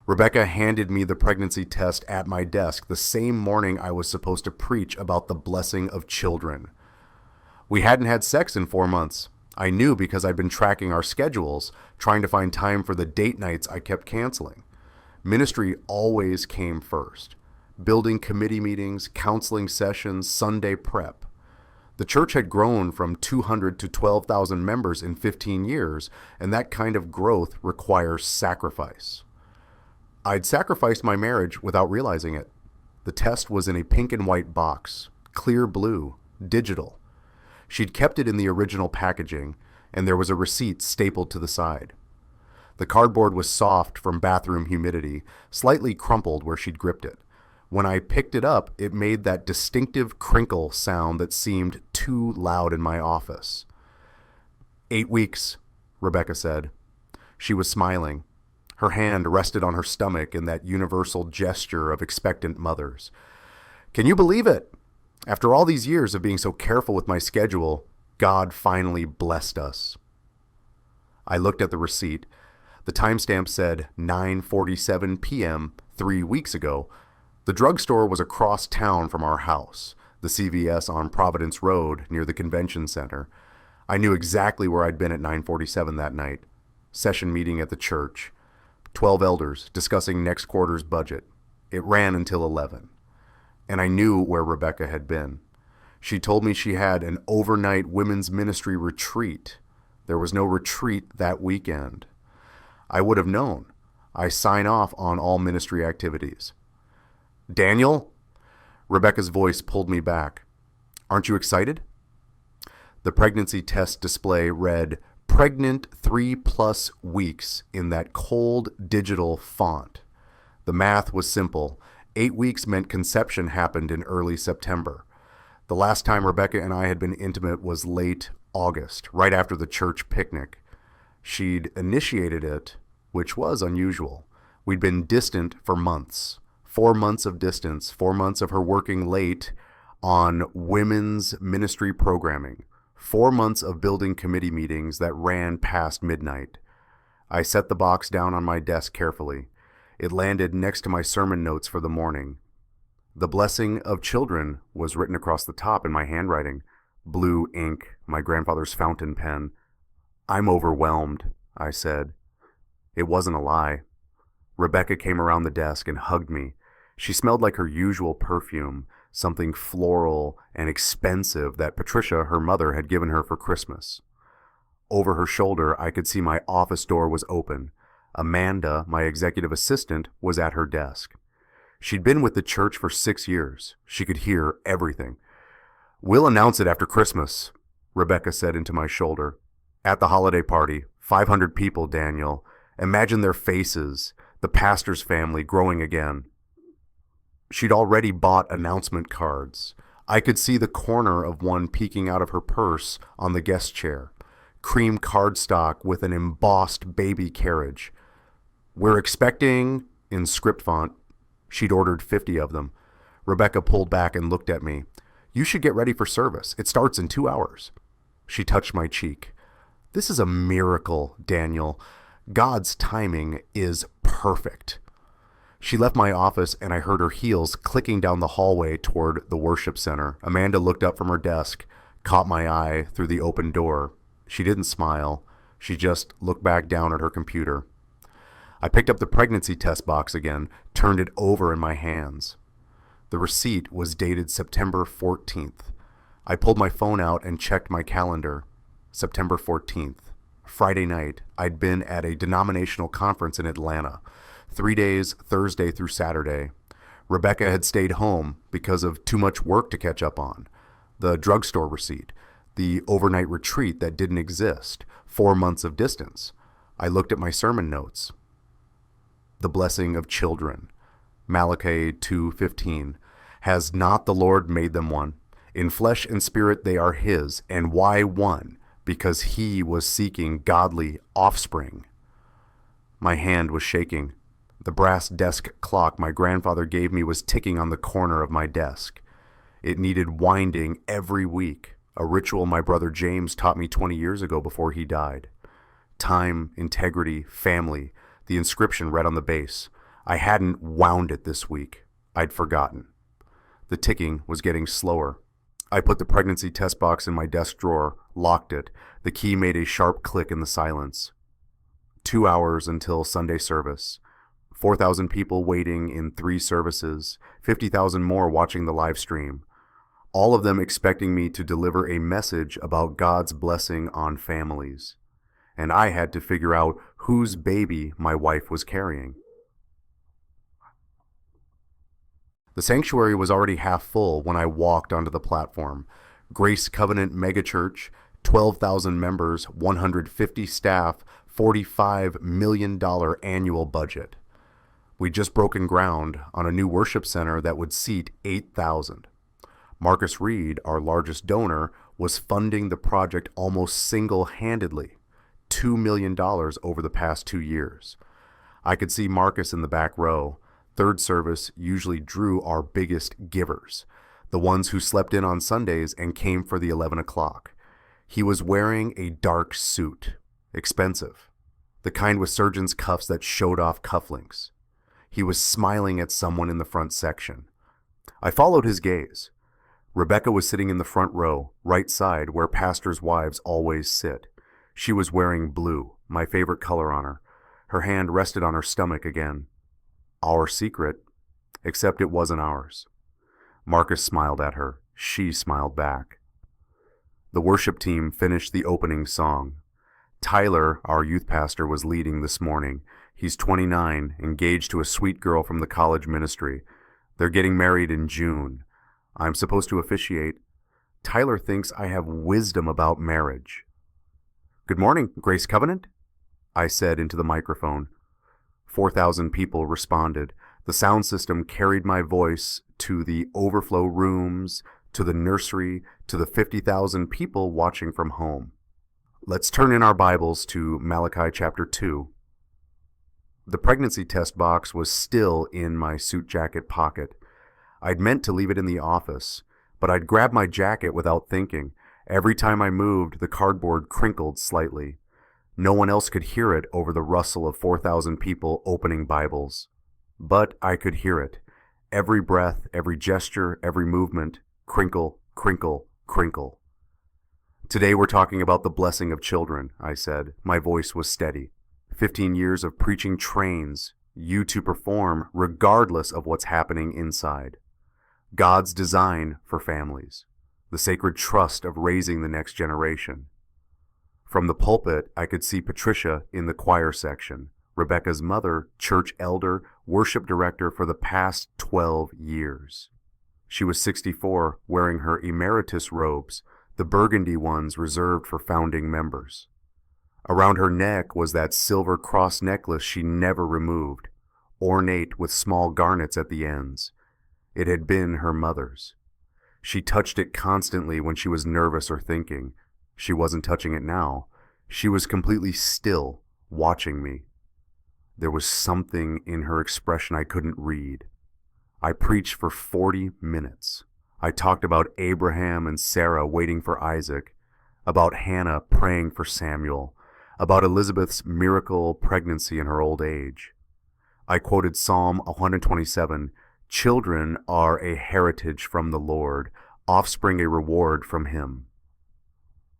Rebecca handed me the pregnancy test at my desk the same morning I was supposed to preach about the blessing of children. We hadn't had sex in 4 months. I knew because I'd been tracking our schedules, trying to find time for the date nights I kept canceling. Ministry always came first. Building committee meetings, counseling sessions, Sunday prep. The church had grown from 200 to 12,000 members in 15 years, and that kind of growth requires sacrifice. I'd sacrificed my marriage without realizing it. The test was in a pink and white box, clear blue, digital. She'd kept it in the original packaging, and there was a receipt stapled to the side. The cardboard was soft from bathroom humidity, slightly crumpled where she'd gripped it. When I picked it up, it made that distinctive crinkle sound that seemed too loud in my office. 8 weeks, Rebecca said. She was smiling. Her hand rested on her stomach in that universal gesture of expectant mothers. Can you believe it? After all these years of being so careful with my schedule, God finally blessed us. I looked at the receipt. The timestamp said 9:47 p.m. 3 weeks ago. The drugstore was across town from our house, the CVS on Providence Road near the convention center. I knew exactly where I'd been at 9:47 that night. Session meeting at the church. 12 elders discussing next quarter's budget. It ran until 11. And I knew where Rebecca had been. She told me she had an overnight women's ministry retreat. There was no retreat that weekend. I would have known. I sign off on all ministry activities. Daniel? Rebecca's voice pulled me back. Aren't you excited? The pregnancy test display read, pregnant 3+ weeks in that cold digital font. The math was simple. 8 weeks meant conception happened in early September. The last time Rebecca and I had been intimate was late August, right after the church picnic. She'd initiated it, which was unusual. We'd been distant for months. 4 months of distance, 4 months of her working late on women's ministry programming, 4 months of building committee meetings that ran past midnight. I set the box down on my desk carefully. It landed next to my sermon notes for the morning. The blessing of children was written across the top in my handwriting, blue ink, my grandfather's fountain pen. I'm overwhelmed, I said. It wasn't a lie. Rebecca came around the desk and hugged me. She smelled like her usual perfume, something floral and expensive that Patricia, her mother, had given her for Christmas. Over her shoulder, I could see my office door was open. Amanda, my executive assistant, was at her desk. She'd been with the church for 6 years. She could hear everything. We'll announce it after Christmas, Rebecca said into my shoulder. At the holiday party, 500 people, Daniel. Imagine their faces, the pastor's family growing again. She'd already bought announcement cards. I could see the corner of one peeking out of her purse on the guest chair. Cream cardstock with an embossed baby carriage. We're expecting, in script font. She'd ordered 50 of them. Rebecca pulled back and looked at me. You should get ready for service. It starts in 2 hours. She touched my cheek. This is a miracle, Daniel. God's timing is perfect. She left my office and I heard her heels clicking down the hallway toward the worship center. Amanda looked up from her desk, caught my eye through the open door. She didn't smile. She just looked back down at her computer. I picked up the pregnancy test box again, turned it over in my hands. The receipt was dated September 14th. I pulled my phone out and checked my calendar. September 14th. Friday night, I'd been at a denominational conference in Atlanta. 3 days, Thursday through Saturday. Rebecca had stayed home because of too much work to catch up on. The drugstore receipt, the overnight retreat that didn't exist, 4 months of distance. I looked at my sermon notes. The blessing of children. Malachi 2:15. Has not the Lord made them one? In flesh and spirit they are his. And why one? Because he was seeking godly offspring. My hand was shaking. The brass desk clock my grandfather gave me was ticking on the corner of my desk. It needed winding every week, a ritual my brother James taught me 20 years ago before he died. Time, integrity, family, the inscription read on the base. I hadn't wound it this week. I'd forgotten. The ticking was getting slower. I put the pregnancy test box in my desk drawer, locked it. The key made a sharp click in the silence. 2 hours until Sunday service. 4,000 people waiting in 3 services, 50,000 more watching the live stream. All of them expecting me to deliver a message about God's blessing on families. And I had to figure out whose baby my wife was carrying. The sanctuary was already half full when I walked onto the platform. Grace Covenant Megachurch, 12,000 members, 150 staff, $45 million annual budget. We'd just broken ground on a new worship center that would seat 8,000. Marcus Reed, our largest donor, was funding the project almost single-handedly, $2 million over the past 2 years. I could see Marcus in the back row. Third service usually drew our biggest givers, the ones who slept in on Sundays and came for the 11 o'clock. He was wearing a dark suit, expensive, the kind with surgeon's cuffs that showed off cufflinks. He was smiling at someone in the front section. I followed his gaze. Rebecca was sitting in the front row, right side, where pastors' wives always sit. She was wearing blue, my favorite color on her. Her hand rested on her stomach again. Our secret, except it wasn't ours. Marcus smiled at her. She smiled back. The worship team finished the opening song. Tyler, our youth pastor, was leading this morning. He's 29, engaged to a sweet girl from the college ministry. They're getting married in June. I'm supposed to officiate. Tyler thinks I have wisdom about marriage. Good morning, Grace Covenant, I said into the microphone. 4,000 people responded. The sound system carried my voice to the overflow rooms, to the nursery, to the 50,000 people watching from home. Let's turn in our Bibles to Malachi chapter 2. The pregnancy test box was still in my suit jacket pocket. I'd meant to leave it in the office, but I'd grabbed my jacket without thinking. Every time I moved, the cardboard crinkled slightly. No one else could hear it over the rustle of 4,000 people opening Bibles. But I could hear it. Every breath, every gesture, every movement, crinkle, crinkle, crinkle. Today we're talking about the blessing of children, I said. My voice was steady. 15 years of preaching trains you to perform regardless of what's happening inside. God's design for families. The sacred trust of raising the next generation. From the pulpit, I could see Patricia in the choir section, Rebecca's mother, church elder, worship director for the past 12 years. She was 64, wearing her emeritus robes, the burgundy ones reserved for founding members. Around her neck was that silver cross necklace she never removed, ornate with small garnets at the ends. It had been her mother's. She touched it constantly when she was nervous or thinking. She wasn't touching it now. She was completely still, watching me. There was something in her expression I couldn't read. I preached for 40 minutes. I talked about Abraham and Sarah waiting for Isaac, about Hannah praying for Samuel, about Elizabeth's miracle pregnancy in her old age. I quoted Psalm 127, "Children are a heritage from the Lord, offspring a reward from him."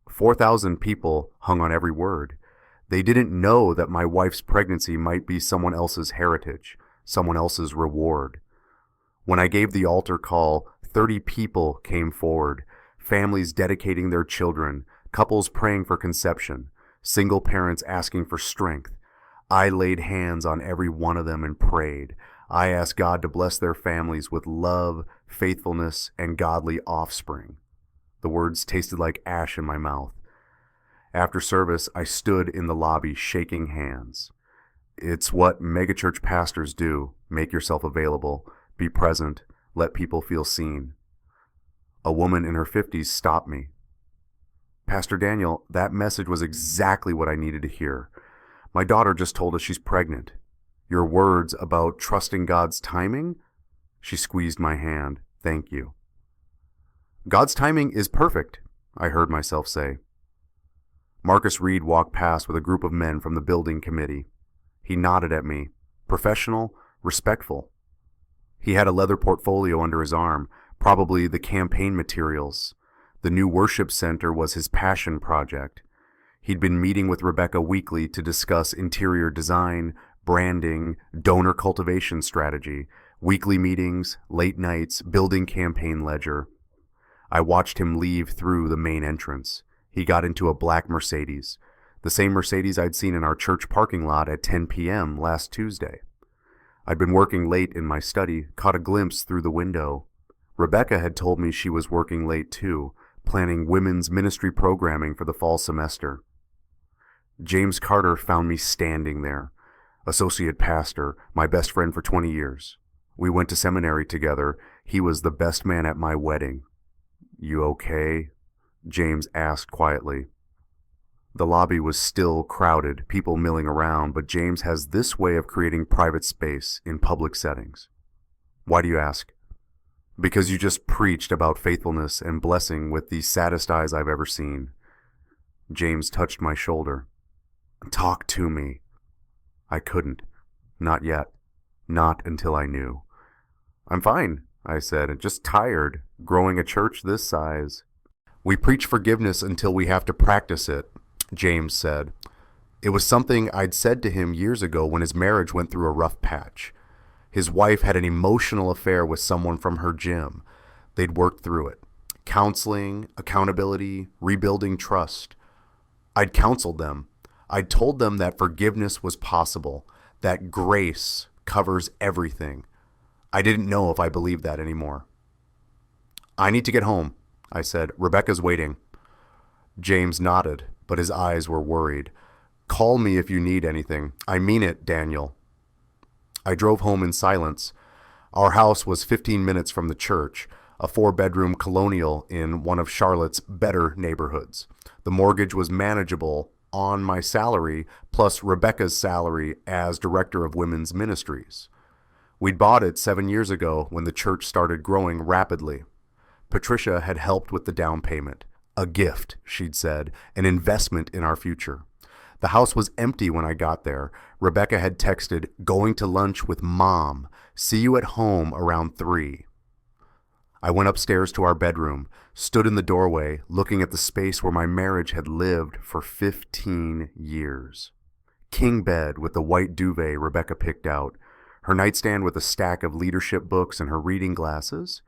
4,000 people hung on every word. They didn't know that my wife's pregnancy might be someone else's heritage, someone else's reward. When I gave the altar call, 30 people came forward, families dedicating their children, couples praying for conception, single parents asking for strength. I laid hands on every one of them and prayed. I asked God to bless their families with love, faithfulness, and godly offspring. The words tasted like ash in my mouth. After service, I stood in the lobby shaking hands. It's what megachurch pastors do. Make yourself available, be present, let people feel seen. A woman in her 50s stopped me. Pastor Daniel, that message was exactly what I needed to hear. My daughter just told us she's pregnant. Your words about trusting God's timing? She squeezed my hand. Thank you. God's timing is perfect, I heard myself say. Marcus Reed walked past with a group of men from the building committee. He nodded at me. Professional, respectful. He had a leather portfolio under his arm, probably the campaign materials. The new worship center was his passion project. He'd been meeting with Rebecca weekly to discuss interior design, branding, donor cultivation strategy, weekly meetings, late nights, building campaign ledger. I watched him leave through the main entrance. He got into a black Mercedes, the same Mercedes I'd seen in our church parking lot at 10 p.m. last Tuesday. I'd been working late in my study, caught a glimpse through the window. Rebecca had told me she was working late too, planning women's ministry programming for the fall semester. James Carter found me standing there, associate pastor, my best friend for 20 years. We went to seminary together. He was the best man at my wedding. "You okay?" James asked quietly. The lobby was still crowded, people milling around, but James has this way of creating private space in public settings. "Why do you ask?" "Because you just preached about faithfulness and blessing with the saddest eyes I've ever seen." James touched my shoulder. "Talk to me." I couldn't. Not yet. Not until I knew. "I'm fine," I said, "just tired, growing a church this size." "We preach forgiveness until we have to practice it," James said. It was something I'd said to him years ago when his marriage went through a rough patch. His wife had an emotional affair with someone from her gym. They'd worked through it. Counseling, accountability, rebuilding trust. I'd counseled them. I'd told them that forgiveness was possible, that grace covers everything. I didn't know if I believed that anymore. "I need to get home," I said. "Rebecca's waiting." James nodded, but his eyes were worried. "Call me if you need anything. I mean it, Daniel." I drove home in silence. Our house was 15 minutes from the church, a 4-bedroom colonial in one of Charlotte's better neighborhoods. The mortgage was manageable on my salary, plus Rebecca's salary as director of women's ministries. We'd bought it 7 years ago when the church started growing rapidly. Patricia had helped with the down payment. A gift, she'd said, an investment in our future. The house was empty when I got there. Rebecca had texted, "Going to lunch with Mom. See you at home around 3. I went upstairs to our bedroom, stood in the doorway, looking at the space where my marriage had lived for 15 years. King bed with the white duvet Rebecca picked out, her nightstand with a stack of leadership books and her reading glasses,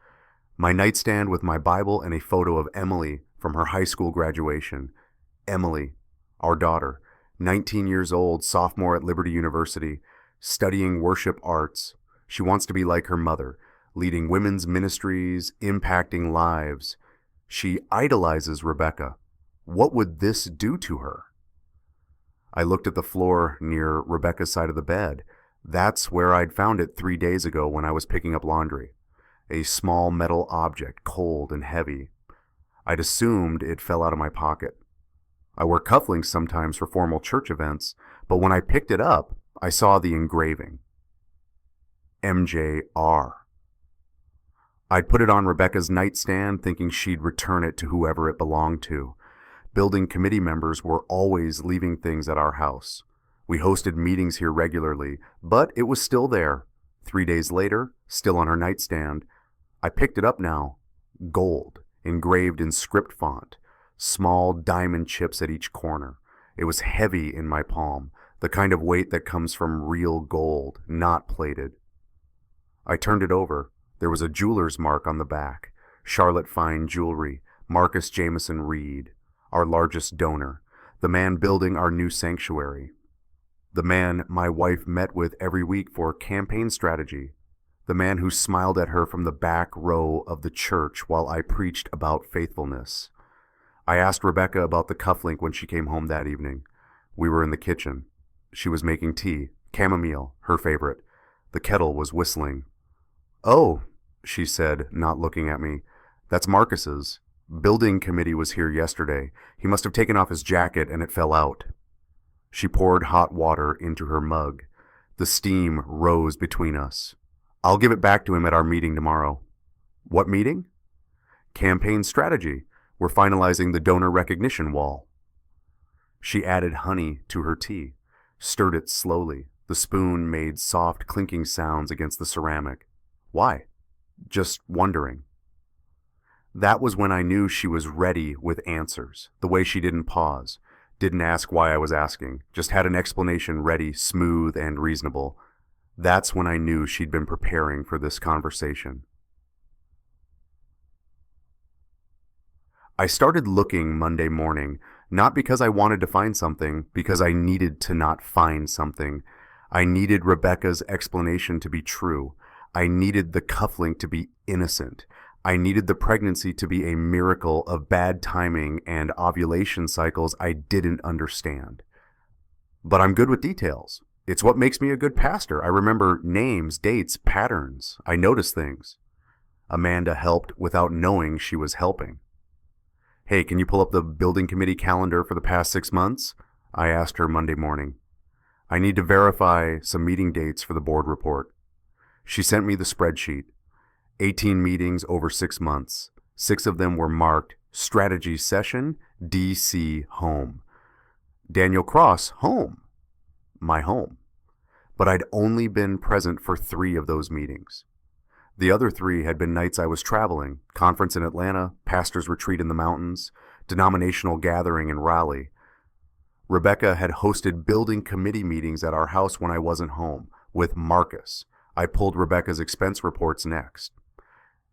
my nightstand with my Bible and a photo of Emily from her high school graduation. Emily, our daughter, 19 years old, sophomore at Liberty University, studying worship arts. She wants to be like her mother, leading women's ministries, impacting lives. She idolizes Rebecca. What would this do to her? I looked at the floor near Rebecca's side of the bed. That's where I'd found it 3 days ago when I was picking up laundry. A small metal object, cold and heavy. I'd assumed it fell out of my pocket. I wear cufflinks sometimes for formal church events, but when I picked it up, I saw the engraving. MJR. I'd put it on Rebecca's nightstand thinking she'd return it to whoever it belonged to. Building committee members were always leaving things at our house. We hosted meetings here regularly, but it was still there. 3 days later, still on her nightstand. I picked it up now. Gold, engraved in script font. Small diamond chips at each corner. It was heavy in my palm, the kind of weight that comes from real gold, not plated. I turned it over. There was a jeweler's mark on the back. Charlotte Fine Jewelry, Marcus Jameson Reed, our largest donor, the man building our new sanctuary, the man my wife met with every week for campaign strategy, the man who smiled at her from the back row of the church while I preached about faithfulness. I asked Rebecca about the cufflink when she came home that evening. We were in the kitchen. She was making tea, chamomile, her favorite. The kettle was whistling. "Oh," she said, not looking at me. "That's Marcus's. Building committee was here yesterday. He must have taken off his jacket and it fell out." She poured hot water into her mug. The steam rose between us. "I'll give it back to him at our meeting tomorrow." "What meeting?" "Campaign strategy. We're finalizing the donor recognition wall." She added honey to her tea, stirred it slowly. The spoon made soft clinking sounds against the ceramic. Why? Just wondering. That was when I knew she was ready with answers, the way she didn't pause, didn't ask why I was asking, just had an explanation ready, smooth, and reasonable. That's when I knew she'd been preparing for this conversation. I started looking Monday morning, not because I wanted to find something, because I needed to not find something. I needed Rebecca's explanation to be true. I needed the cufflink to be innocent. I needed the pregnancy to be a miracle of bad timing and ovulation cycles I didn't understand. But I'm good with details. It's what makes me a good pastor. I remember names, dates, patterns. I notice things. Amanda helped without knowing she was helping. Hey, can you pull up the building committee calendar for the past 6 months? I asked her Monday morning. I need to verify some meeting dates for the board report. She sent me the spreadsheet. 18 meetings over 6 months. 6 of them were marked Strategy Session, DC Home. Daniel Cross, home. My home. But I'd only been present for 3 of those meetings. The other 3 had been nights I was traveling, conference in Atlanta, pastor's retreat in the mountains, denominational gathering in Raleigh. Rebecca had hosted building committee meetings at our house when I wasn't home, with Marcus. I pulled Rebecca's expense reports next.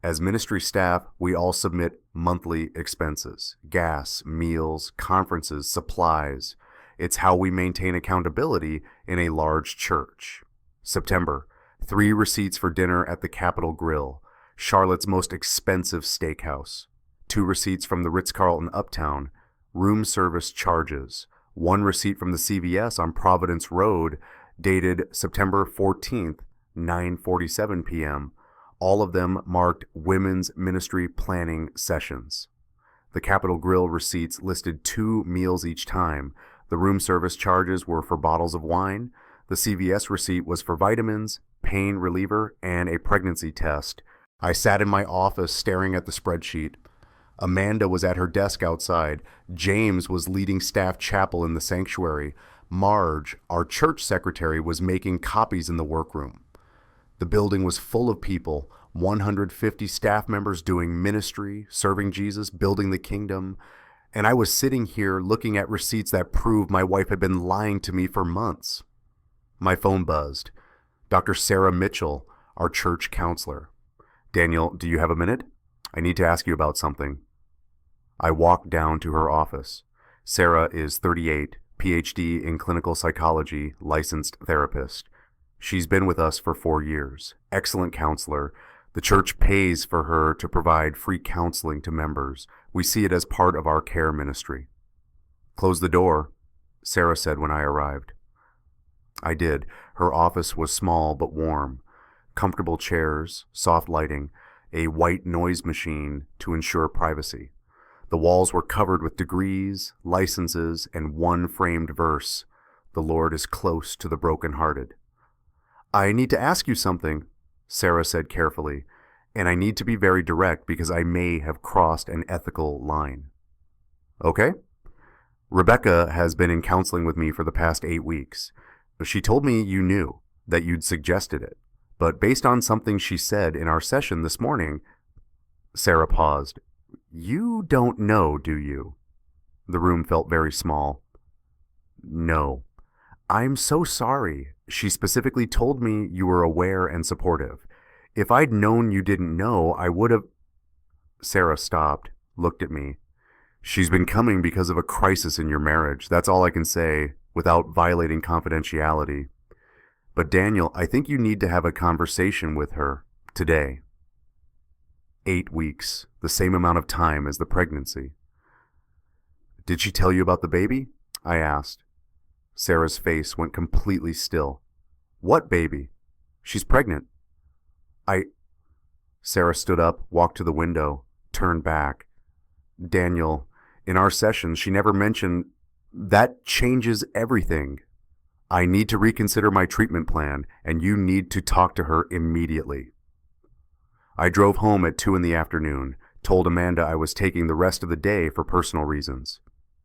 As ministry staff, we all submit monthly expenses, gas, meals, conferences, supplies. It's how we maintain accountability in a large church. September, 3 receipts for dinner at the Capitol Grill, Charlotte's most expensive steakhouse. 2 receipts from the Ritz-Carlton Uptown, room service charges. 1 receipt from the CVS on Providence Road, dated September 14th, 9:47 p.m., all of them marked Women's Ministry Planning Sessions. The Capitol Grill receipts listed 2 meals each time. The room service charges were for bottles of wine. The CVS receipt was for vitamins, pain reliever, and a pregnancy test. I sat in my office staring at the spreadsheet. Amanda was at her desk outside. James was leading staff chapel in the sanctuary. Marge, our church secretary, was making copies in the workroom. The building was full of people, 150 staff members doing ministry, serving Jesus, building the kingdom, and I was sitting here looking at receipts that proved my wife had been lying to me for months. My phone buzzed. Dr. Sarah Mitchell, our church counselor. Daniel, do you have a minute? I need to ask you about something. I walked down to her office. Sarah is 38, PhD in clinical psychology, licensed therapist. She's been with us for 4 years. Excellent counselor. The church pays for her to provide free counseling to members. We see it as part of our care ministry. Close the door, Sarah said when I arrived. I did. Her office was small but warm. Comfortable chairs, soft lighting, a white noise machine to ensure privacy. The walls were covered with degrees, licenses, and 1 framed verse. The Lord is close to the brokenhearted. I need to ask you something, Sarah said carefully, and I need to be very direct because I may have crossed an ethical line. Okay? Rebecca has been in counseling with me for the past 8 weeks. She told me you knew, that you'd suggested it, but based on something she said in our session this morning, Sarah paused. You don't know, do you? The room felt very small. No. I'm so sorry. She specifically told me you were aware and supportive. If I'd known you didn't know, I would have... Sarah stopped, looked at me. She's been coming because of a crisis in your marriage. That's all I can say, without violating confidentiality. But Daniel, I think you need to have a conversation with her today. 8 weeks, the same amount of time as the pregnancy. Did she tell you about the baby? I asked. Sarah's face went completely still. What baby? She's pregnant. Sarah stood up, walked to the window, turned back. Daniel, in our sessions, she never mentioned... That changes everything. I need to reconsider my treatment plan, and you need to talk to her immediately. I drove home at 2 p.m, told Amanda I was taking the rest of the day for personal reasons.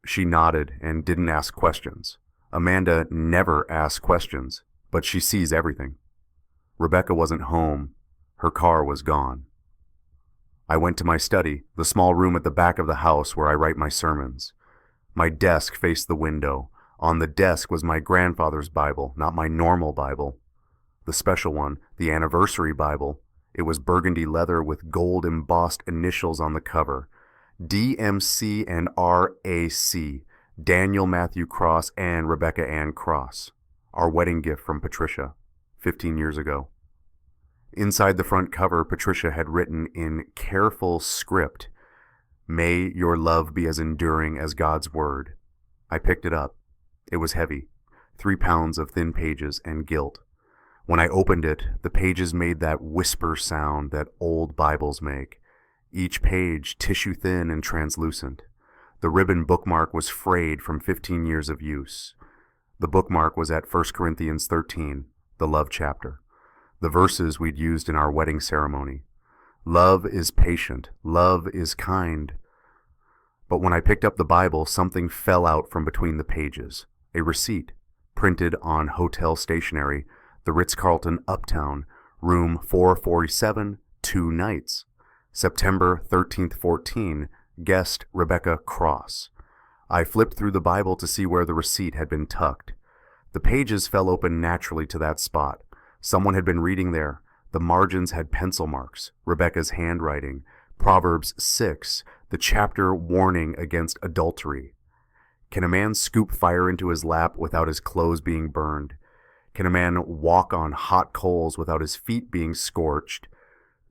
She nodded and didn't ask questions. Amanda never asks questions, but she sees everything. Rebecca wasn't home. Her car was gone. I went to my study, the small room at the back of the house where I write my sermons. My desk faced the window. On the desk was my grandfather's Bible, not my normal Bible. The special one, the anniversary Bible. It was burgundy leather with gold embossed initials on the cover. DMC and RAC, Daniel Matthew Cross and Rebecca Ann Cross. Our wedding gift from Patricia, 15 years ago. Inside the front cover, Patricia had written in careful script, "May your love be as enduring as God's word." I picked it up. It was heavy, 3 pounds of thin pages and gilt. When I opened it, the pages made that whisper sound that old Bibles make, each page tissue thin and translucent. The ribbon bookmark was frayed from 15 years of use. The bookmark was at 1 Corinthians 13, the love chapter, the verses we'd used in our wedding ceremony. Love is patient, love is kind. But when I picked up the Bible, something fell out from between the pages. A receipt, printed on hotel stationery, the Ritz-Carlton Uptown, room 447, 2 nights. September 13th, 14, guest Rebecca Cross. I flipped through the Bible to see where the receipt had been tucked. The pages fell open naturally to that spot. Someone had been reading there. The margins had pencil marks, Rebecca's handwriting, Proverbs 6, the chapter warning against adultery. Can a man scoop fire into his lap without his clothes being burned? Can a man walk on hot coals without his feet being scorched?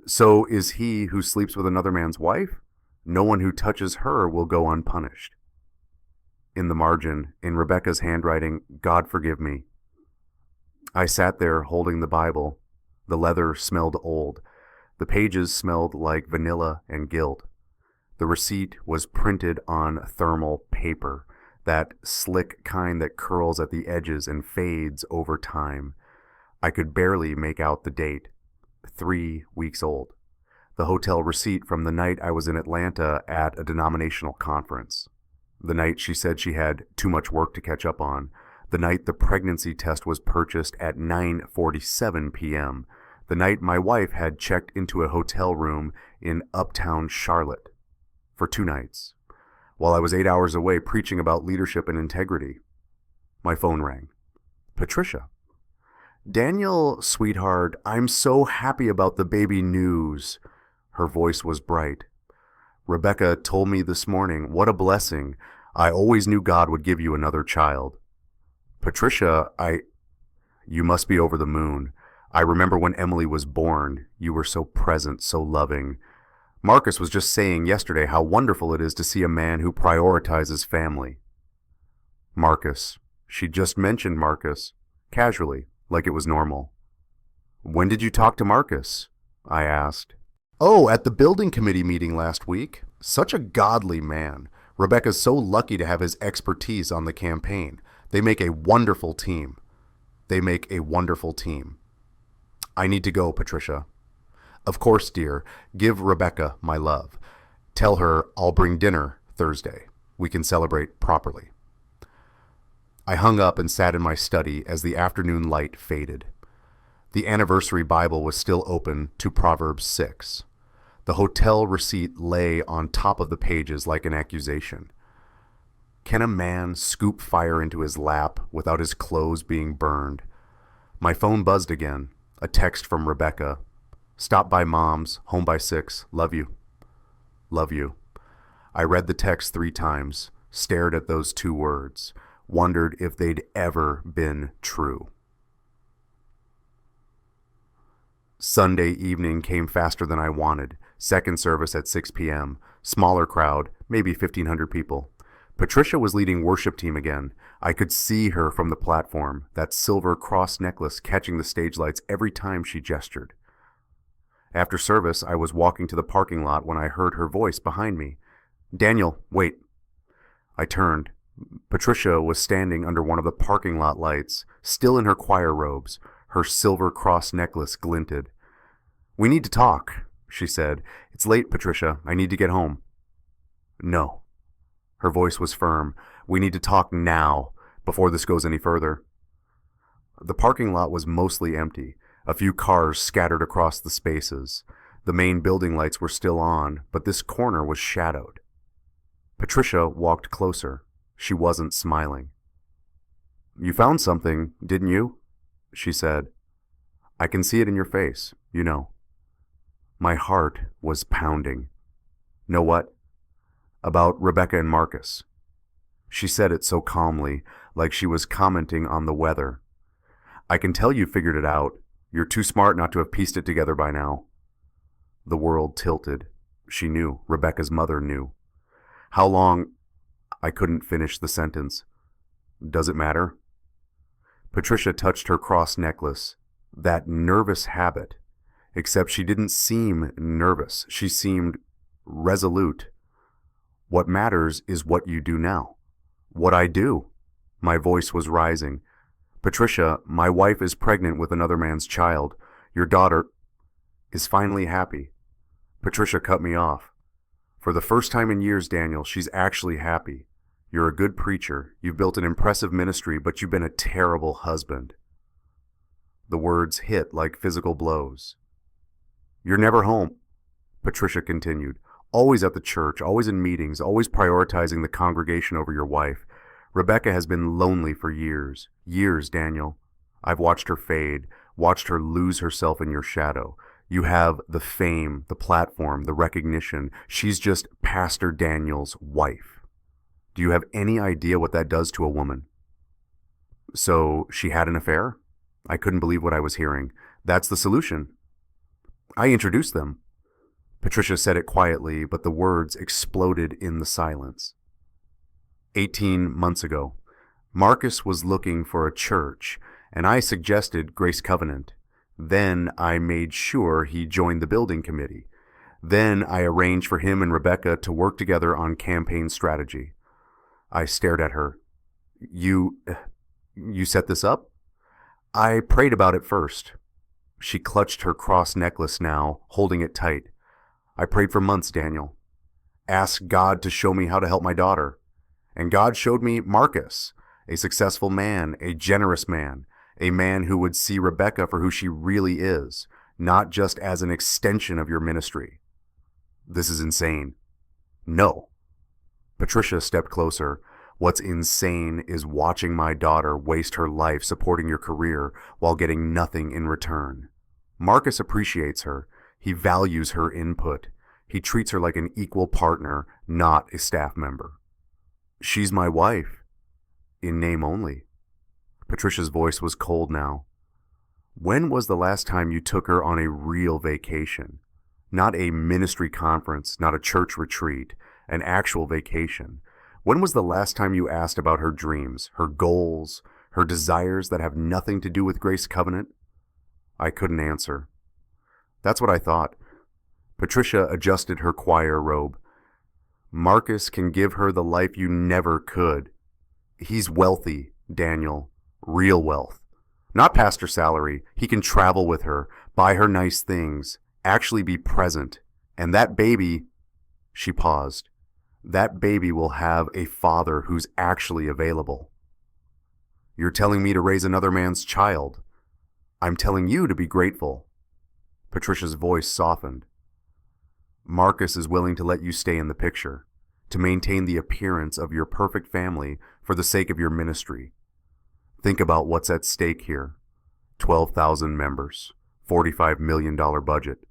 So is he who sleeps with another man's wife? No one who touches her will go unpunished. In the margin, in Rebecca's handwriting, God forgive me. I sat there holding the Bible. The leather smelled old. The pages smelled like vanilla and gilt. The receipt was printed on thermal paper, that slick kind that curls at the edges and fades over time. I could barely make out the date. 3 weeks old. The hotel receipt from the night I was in Atlanta at a denominational conference. The night she said she had too much work to catch up on. The night the pregnancy test was purchased at 9:47 p.m. The night my wife had checked into a hotel room in uptown Charlotte for 2 nights, while I was 8 hours away preaching about leadership and integrity. My phone rang. Patricia. Daniel, sweetheart, I'm so happy about the baby news. Her voice was bright. Rebecca told me this morning, what a blessing. I always knew God would give you another child. Patricia, you must be over the moon. I remember when Emily was born. You were so present, so loving. Marcus was just saying yesterday how wonderful it is to see a man who prioritizes family. Marcus. She just mentioned Marcus, casually, like it was normal. When did you talk to Marcus? I asked. Oh, at the building committee meeting last week. Such a godly man. Rebecca's so lucky to have his expertise on the campaign. They make a wonderful team. I need to go, Patricia. Of course, dear. Give Rebecca my love. Tell her I'll bring dinner Thursday. We can celebrate properly. I hung up and sat in my study as the afternoon light faded. The anniversary Bible was still open to Proverbs 6. The hotel receipt lay on top of the pages like an accusation. Can a man scoop fire into his lap without his clothes being burned? My phone buzzed again. A text from Rebecca. Stop by Mom's, home by 6. Love you. Love you. I read the text 3 times, stared at those 2 words, wondered if they'd ever been true. Sunday evening came faster than I wanted. Second service at 6 p.m. Smaller crowd, maybe 1,500 people. Patricia was leading worship team again. I could see her from the platform, that silver cross necklace catching the stage lights every time she gestured. After service, I was walking to the parking lot when I heard her voice behind me. Daniel, wait. I turned. Patricia was standing under one of the parking lot lights, still in her choir robes. Her silver cross necklace glinted. We need to talk, she said. It's late, Patricia. I need to get home. No. Her voice was firm. We need to talk now, before this goes any further. The parking lot was mostly empty, a few cars scattered across the spaces. The main building lights were still on, but this corner was shadowed. Patricia walked closer. She wasn't smiling. "You found something, didn't you?" she said. "I can see it in your face, you know." My heart was pounding. "Know what?" "About Rebecca and Marcus." She said it so calmly, like she was commenting on the weather. "I can tell you figured it out. You're too smart not to have pieced it together by now." The world tilted. She knew. Rebecca's mother knew. "How long—" I couldn't finish the sentence. "Does it matter?" Patricia touched her cross necklace. That nervous habit. Except she didn't seem nervous. She seemed resolute. "What matters is what you do now." "What I do." My voice was rising. "Patricia, my wife is pregnant with another man's child. Your daughter is finally happy." Patricia cut me off. "For the first time in years, Daniel, she's actually happy. You're a good preacher. You've built an impressive ministry, but you've been a terrible husband." The words hit like physical blows. "You're never home," Patricia continued. "Always at the church, always in meetings, always prioritizing the congregation over your wife. Rebecca has been lonely for years. Years, Daniel. I've watched her fade, watched her lose herself in your shadow. You have the fame, the platform, the recognition. She's just Pastor Daniel's wife. Do you have any idea what that does to a woman?" "So she had an affair?" I couldn't believe what I was hearing. "That's the solution." "I introduced them." Patricia said it quietly, but the words exploded in the silence. 18 months ago, Marcus was looking for a church, and I suggested Grace Covenant. Then I made sure he joined the building committee. Then I arranged for him and Rebecca to work together on campaign strategy. I stared at her. You set this up?" "I prayed about it first." She clutched her cross necklace now, holding it tight. "I prayed for months, Daniel. Asked God to show me how to help my daughter. And God showed me Marcus, a successful man, a generous man, a man who would see Rebecca for who she really is, not just as an extension of your ministry." "This is insane." "No." Patricia stepped closer. "What's insane is watching my daughter waste her life supporting your career while getting nothing in return. Marcus appreciates her. He values her input. He treats her like an equal partner, not a staff member." "She's my wife." "In name only." Patricia's voice was cold now. "When was the last time you took her on a real vacation? Not a ministry conference, not a church retreat, an actual vacation. When was the last time you asked about her dreams, her goals, her desires that have nothing to do with Grace Covenant?" I couldn't answer. "That's what I thought." Patricia adjusted her choir robe. "Marcus can give her the life you never could. He's wealthy, Daniel. Real wealth. Not pastor salary. He can travel with her, buy her nice things, actually be present. And that baby—" She paused. "That baby will have a father who's actually available." "You're telling me to raise another man's child." "I'm telling you to be grateful." Patricia's voice softened. "Marcus is willing to let you stay in the picture, to maintain the appearance of your perfect family for the sake of your ministry. Think about what's at stake here. 12,000 members, $45 million budget,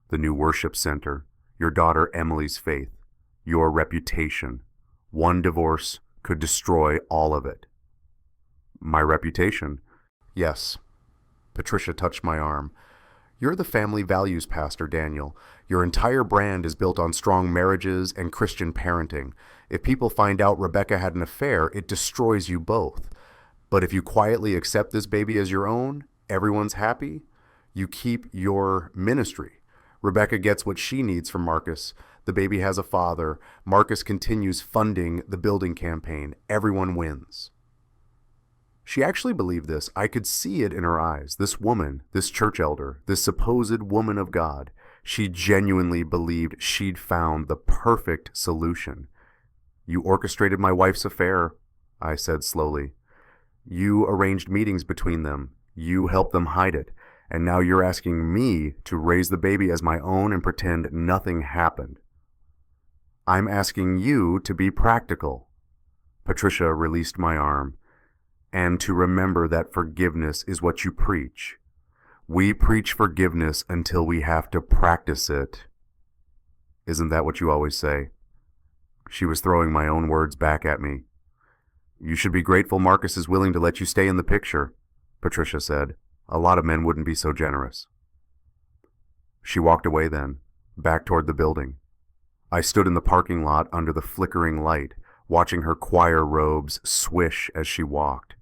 the new worship center, your daughter Emily's faith, your reputation. One divorce could destroy all of it." "My reputation?" "Yes." Patricia touched my arm. "You're the family values pastor, Daniel. Your entire brand is built on strong marriages and Christian parenting. If people find out Rebecca had an affair, it destroys you both. But if you quietly accept this baby as your own, everyone's happy. You keep your ministry. Rebecca gets what she needs from Marcus. The baby has a father. Marcus continues funding the building campaign. Everyone wins." She actually believed this. I could see it in her eyes. This woman, this church elder, this supposed woman of God, she genuinely believed she'd found the perfect solution. "You orchestrated my wife's affair," I said slowly. You arranged meetings between them. You helped them hide it. And now you're asking me to raise the baby as my own and pretend nothing happened. I'm asking you to be practical. Patricia released my arm. And to remember that forgiveness is what you preach. We preach forgiveness until we have to practice it. Isn't that what you always say? She was throwing my own words back at me. You should be grateful Marcus is willing to let you stay in the picture, Patricia said. A lot of men wouldn't be so generous. She walked away then, back toward the building. I stood in the parking lot under the flickering light, watching her choir robes swish as she walked.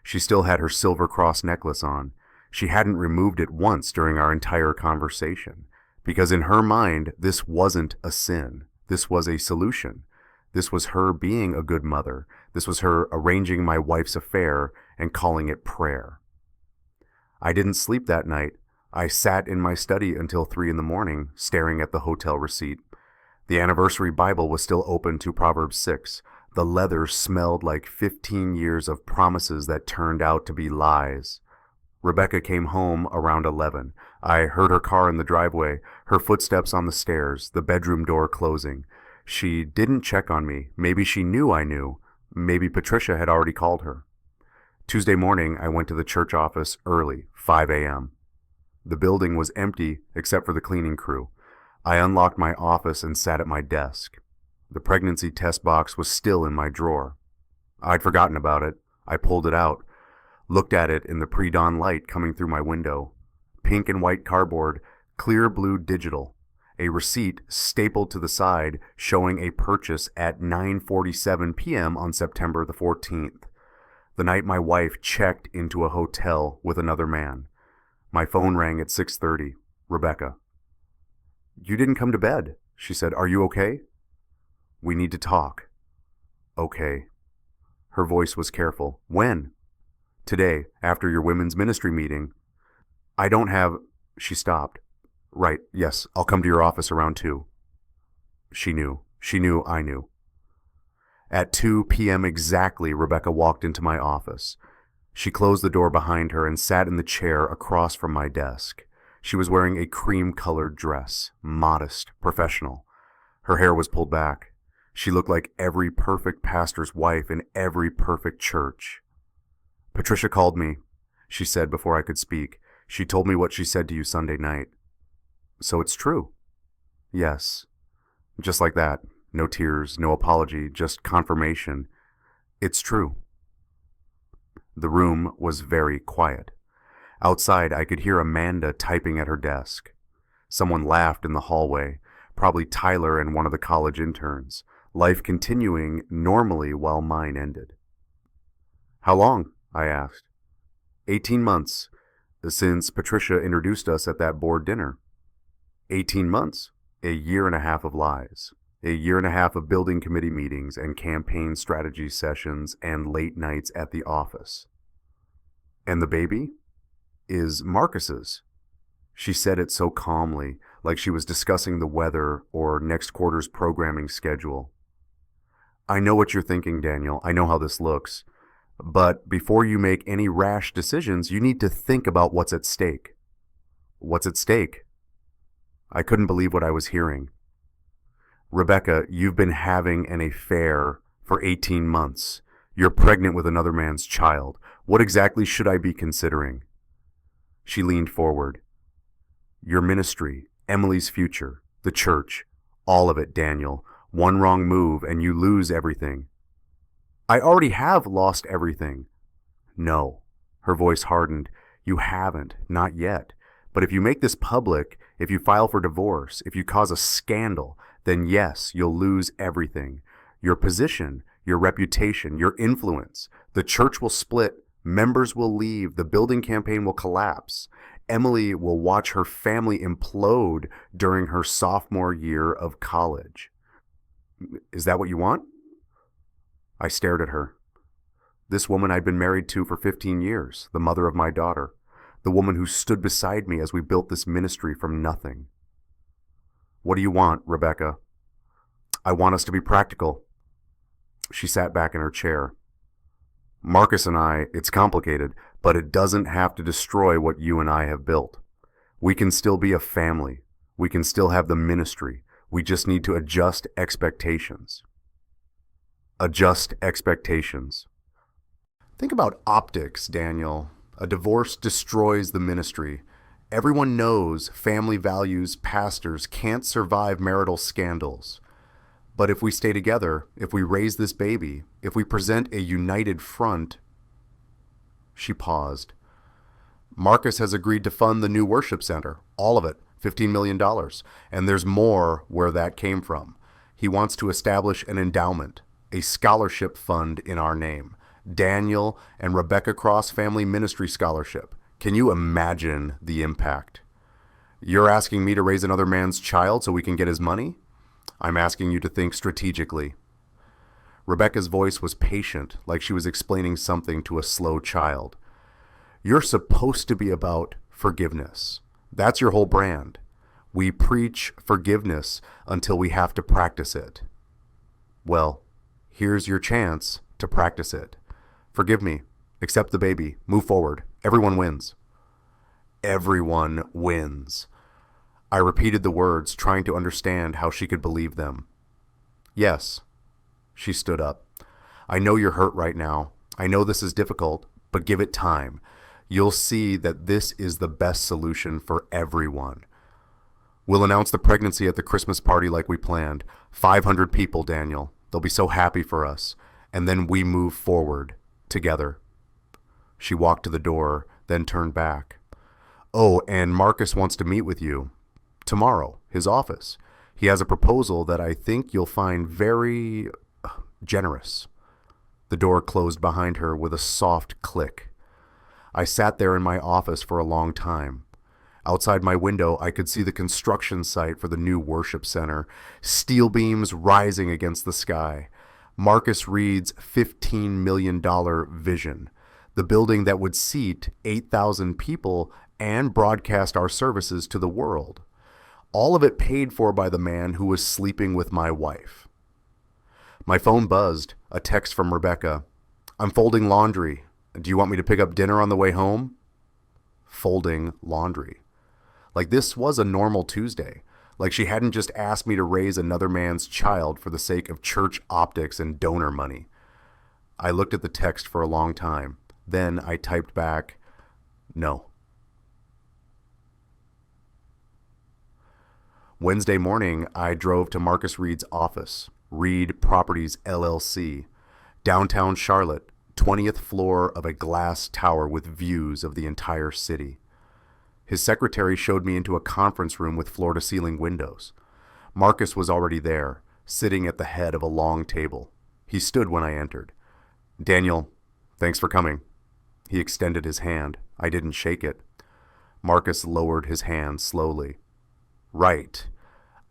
She still had her silver cross necklace on. She hadn't removed it once during our entire conversation, because in her mind, this wasn't a sin. This was a solution. This was her being a good mother. This was her arranging my wife's affair and calling it prayer. I didn't sleep that night. I sat in my study until 3 a.m, staring at the hotel receipt. The anniversary Bible was still open to Proverbs 6. The leather smelled like 15 years of promises that turned out to be lies. Rebecca came home around 11. I heard her car in the driveway, her footsteps on the stairs, the bedroom door closing. She didn't check on me. Maybe she knew I knew. Maybe Patricia had already called her. Tuesday morning, I went to the church office early, 5 a.m. The building was empty except for the cleaning crew. I unlocked my office and sat at my desk. The pregnancy test box was still in my drawer. I'd forgotten about it. I pulled it out, looked at it in the pre-dawn light coming through my window. Pink and white cardboard, clear blue digital. A receipt stapled to the side showing a purchase at 9:47 p.m. on September the 14th. The night my wife checked into a hotel with another man. My phone rang at 6:30. Rebecca. You didn't come to bed, she said. Are you okay? We need to talk. Okay. Her voice was careful. When? Today, after your women's ministry meeting. I don't have... She stopped. Right, yes, I'll come to your office around 2. She knew. She knew I knew. At 2 p.m. exactly, Rebecca walked into my office. She closed the door behind her and sat in the chair across from my desk. She was wearing a cream-colored dress, modest, professional. Her hair was pulled back. She looked like every perfect pastor's wife in every perfect church. Patricia called me, she said before I could speak. She told me what she said to you Sunday night. So it's true. Yes. Just like that. No tears, no apology, just confirmation. It's true. The room was very quiet. Outside, I could hear Amanda typing at her desk. Someone laughed in the hallway, probably Tyler and one of the college interns, life continuing normally while mine ended. How long? I asked. 18 months, since Patricia introduced us at that board dinner. 18 months, a year and a half of lies, a year and a half of building committee meetings and campaign strategy sessions and late nights at the office. And the baby? Is Marcus's. She said it so calmly, like she was discussing the weather or next quarter's programming schedule. I know what you're thinking, Daniel. I know how this looks. But before you make any rash decisions, you need to think about what's at stake. What's at stake? I couldn't believe what I was hearing. Rebecca, you've been having an affair for 18 months. You're pregnant with another man's child. What exactly should I be considering? She leaned forward. Your ministry, Emily's future, the church, all of it, Daniel. One wrong move and you lose everything. I already have lost everything. No. Her voice hardened. You haven't, not yet. But if you make this public, if you file for divorce, if you cause a scandal, then yes, you'll lose everything. Your position, your reputation, your influence. The church will split. Members will leave. The building campaign will collapse. Emily will watch her family implode during her sophomore year of college. Is that what you want? I stared at her. This woman I'd been married to for 15 years, the mother of my daughter, the woman who stood beside me as we built this ministry from nothing. What do you want, Rebecca? I want us to be practical. She sat back in her chair. Marcus and I, it's complicated, but it doesn't have to destroy what you and I have built. We can still be a family. We can still have the ministry. We just need to adjust expectations. Adjust expectations. Think about optics, Daniel. A divorce destroys the ministry. Everyone knows family values pastors can't survive marital scandals. But if we stay together, if we raise this baby, if we present a united front. She paused. Marcus has agreed to fund the new worship center, all of it, $15 million, and there's more where that came from. He wants to establish an endowment, a scholarship fund in our name. Daniel and Rebecca Cross Family Ministry Scholarship. Can you imagine the impact? You're asking me to raise another man's child so we can get his money? I'm asking you to think strategically. Rebecca's voice was patient, like she was explaining something to a slow child. You're supposed to be about forgiveness. That's your whole brand. We preach forgiveness until we have to practice it. Well, here's your chance to practice it. Forgive me. Accept the baby. Move forward. Everyone wins. Everyone wins. I repeated the words, trying to understand how she could believe them. Yes. She stood up. I know you're hurt right now. I know this is difficult, but give it time. You'll see that this is the best solution for everyone. We'll announce the pregnancy at the Christmas party like we planned. 500 people, Daniel. They'll be so happy for us. And then we move forward together. She walked to the door, then turned back. Oh, and Marcus wants to meet with you. Tomorrow, his office. He has a proposal that I think you'll find very generous. The door closed behind her with a soft click. I sat there in my office for a long time. Outside my window, I could see the construction site for the new worship center, steel beams rising against the sky. Marcus Reed's $15 million vision, the building that would seat 8,000 people and broadcast our services to the world. All of it paid for by the man who was sleeping with my wife. My phone buzzed, a text from Rebecca. I'm folding laundry. Do you want me to pick up dinner on the way home? Folding laundry. Like this was a normal Tuesday. Like she hadn't just asked me to raise another man's child for the sake of church optics and donor money. I looked at the text for a long time. Then I typed back, no. Wednesday morning, I drove to Marcus Reed's office, Reed Properties LLC, downtown Charlotte, 20th floor of a glass tower with views of the entire city. His secretary showed me into a conference room with floor-to-ceiling windows. Marcus was already there, sitting at the head of a long table. He stood when I entered. Daniel, thanks for coming. He extended his hand. I didn't shake it. Marcus lowered his hand slowly. Right.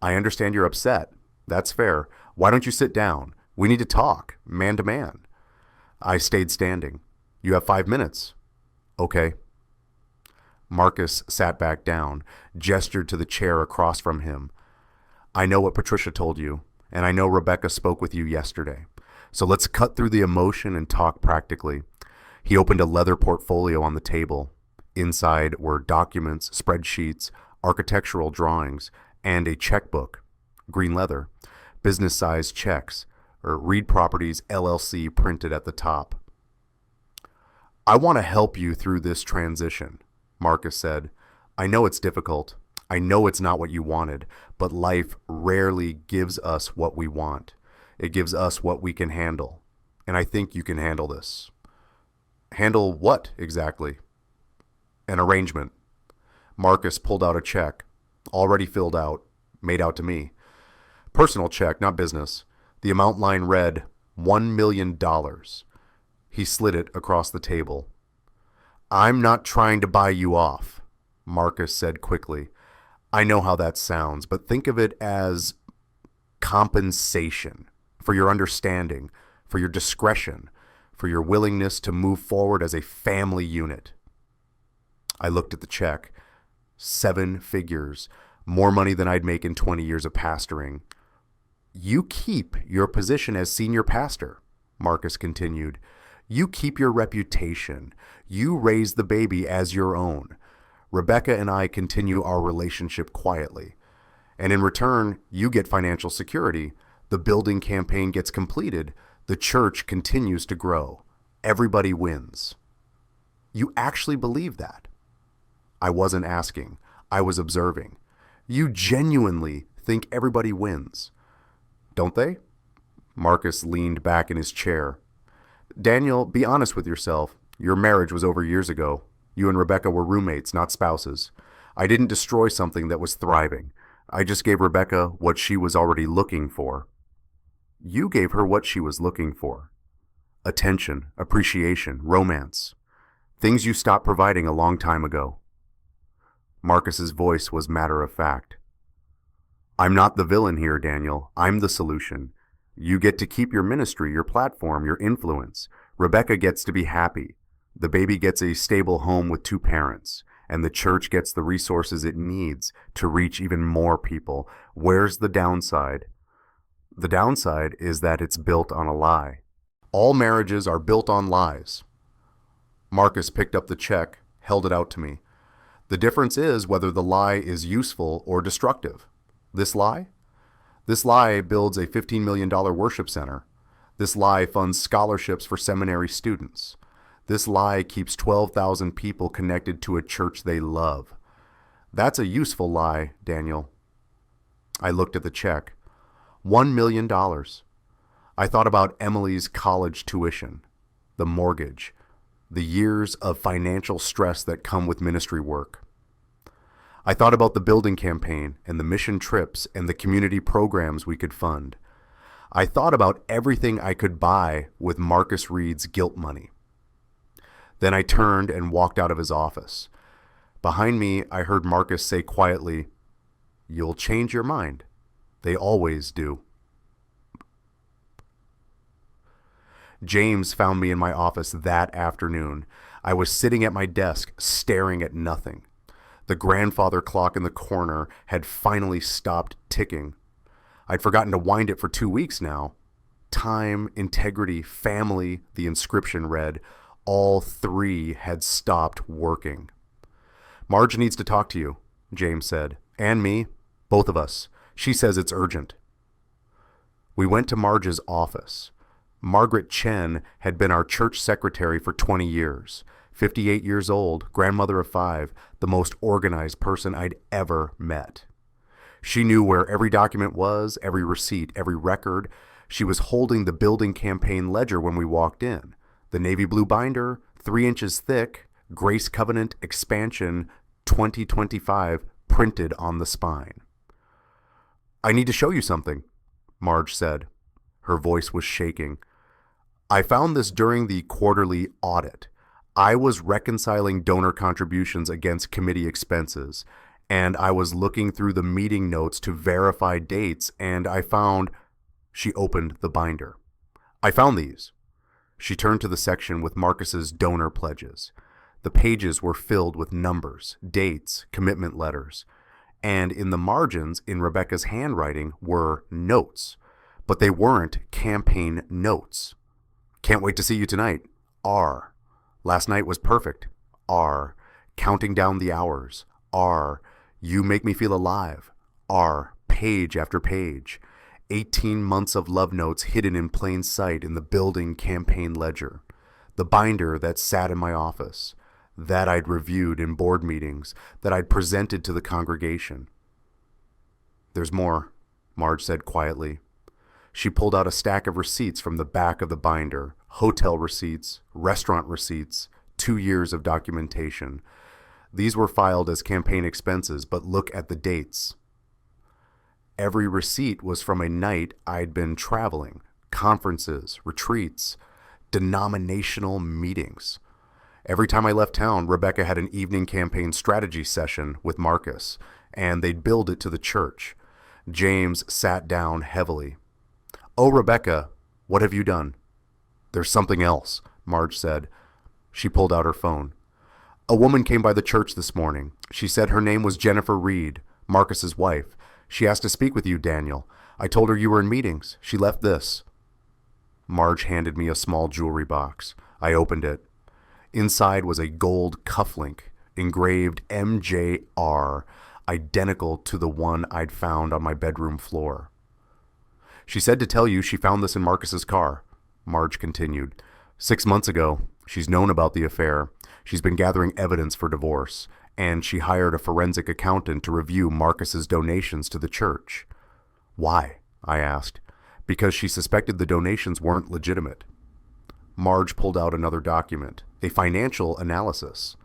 I understand you're upset. That's fair. Why don't you sit down? We need to talk, man to man. I stayed standing. You have 5 minutes. Okay. Marcus sat back down, gestured to the chair across from him. I know what Patricia told you, and I know Rebecca spoke with you yesterday. So let's cut through the emotion and talk practically. He opened a leather portfolio on the table. Inside were documents, spreadsheets, architectural drawings, and a checkbook, green leather, business-sized checks, or Reed Properties LLC printed at the top. I want to help you through this transition, Marcus said. I know it's difficult. I know it's not what you wanted, but life rarely gives us what we want. It gives us what we can handle. And I think you can handle this. Handle what exactly? An arrangement. Marcus pulled out a check, already filled out, made out to me. Personal check, not business. The amount line read, $1 million. He slid it across the table. I'm not trying to buy you off, Marcus said quickly. I know how that sounds, but think of it as compensation for your understanding, for your discretion, for your willingness to move forward as a family unit. I looked at the check. 7 figures, more money than I'd make in 20 years of pastoring. You keep your position as senior pastor, Marcus continued. You keep your reputation. You raise the baby as your own. Rebecca and I continue our relationship quietly. And in return, you get financial security. The building campaign gets completed. The church continues to grow. Everybody wins. You actually believe that? I wasn't asking. I was observing. You genuinely think everybody wins, don't they? Marcus leaned back in his chair. Daniel, be honest with yourself. Your marriage was over years ago. You and Rebecca were roommates, not spouses. I didn't destroy something that was thriving. I just gave Rebecca what she was already looking for. You gave her what she was looking for. Attention, appreciation, romance. Things you stopped providing a long time ago. Marcus's voice was matter-of-fact. I'm not the villain here, Daniel. I'm the solution. You get to keep your ministry, your platform, your influence. Rebecca gets to be happy. The baby gets a stable home with 2 parents, and the church gets the resources it needs to reach even more people. Where's the downside? The downside is that it's built on a lie. All marriages are built on lies. Marcus picked up the check, held it out to me. The difference is whether the lie is useful or destructive. This lie? This lie builds a $15 million worship center. This lie funds scholarships for seminary students. This lie keeps 12,000 people connected to a church they love. That's a useful lie, Daniel. I looked at the check. $1 million. I thought about Emily's college tuition, the mortgage, the years of financial stress that come with ministry work. I thought about the building campaign and the mission trips and the community programs we could fund. I thought about everything I could buy with Marcus Reed's guilt money. Then I turned and walked out of his office. Behind me, I heard Marcus say quietly, "You'll change your mind. They always do." James found me in my office that afternoon. I was sitting at my desk, staring at nothing. The grandfather clock in the corner had finally stopped ticking. I'd forgotten to wind it for 2 weeks now. Time, integrity, family, the inscription read, all 3 had stopped working. "Marge needs to talk to you," James said. "And me. Both of us. She says it's urgent." We went to Marge's office. Margaret Chen had been our church secretary for 20 years. 58 years old, grandmother of 5, the most organized person I'd ever met. She knew where every document was, every receipt, every record. She was holding the building campaign ledger when we walked in. The navy blue binder, 3 inches thick, Grace Covenant Expansion 2025 printed on the spine. "I need to show you something," Marge said. Her voice was shaking. "I found this during the quarterly audit. I was reconciling donor contributions against committee expenses, and I was looking through the meeting notes to verify dates, and I found..." She opened the binder. "I found these." She turned to the section with Marcus's donor pledges. The pages were filled with numbers, dates, commitment letters, and in the margins, in Rebecca's handwriting, were notes, but they weren't campaign notes. "Can't wait to see you tonight. R. Last night was perfect. R. Counting down the hours. R. You make me feel alive. R. Page after page. 18 months of love notes hidden in plain sight in the building campaign ledger. The binder that sat in my office. That I'd reviewed in board meetings. That I'd presented to the congregation." "There's more," Marge said quietly. She pulled out a stack of receipts from the back of the binder. Hotel receipts, restaurant receipts, 2 years of documentation. These were filed as campaign expenses, but look at the dates. Every receipt was from a night I'd been traveling, conferences, retreats, denominational meetings. Every time I left town, Rebecca had an evening campaign strategy session with Marcus, and they'd billed it to the church. James sat down heavily. "Oh, Rebecca, what have you done?" "There's something else," Marge said. She pulled out her phone. "A woman came by the church this morning. She said her name was Jennifer Reed, Marcus's wife. She asked to speak with you, Daniel. I told her you were in meetings. She left this." Marge handed me a small jewelry box. I opened it. Inside was a gold cufflink, engraved MJR, identical to the one I'd found on my bedroom floor. She said to tell you she found this in Marcus's car, Marge continued. 6 months ago, she's known about the affair. She's been gathering evidence for divorce, and she hired a forensic accountant to review Marcus's donations to the church. Why? I asked. Because she suspected the donations weren't legitimate. Marge pulled out another document, a financial analysis.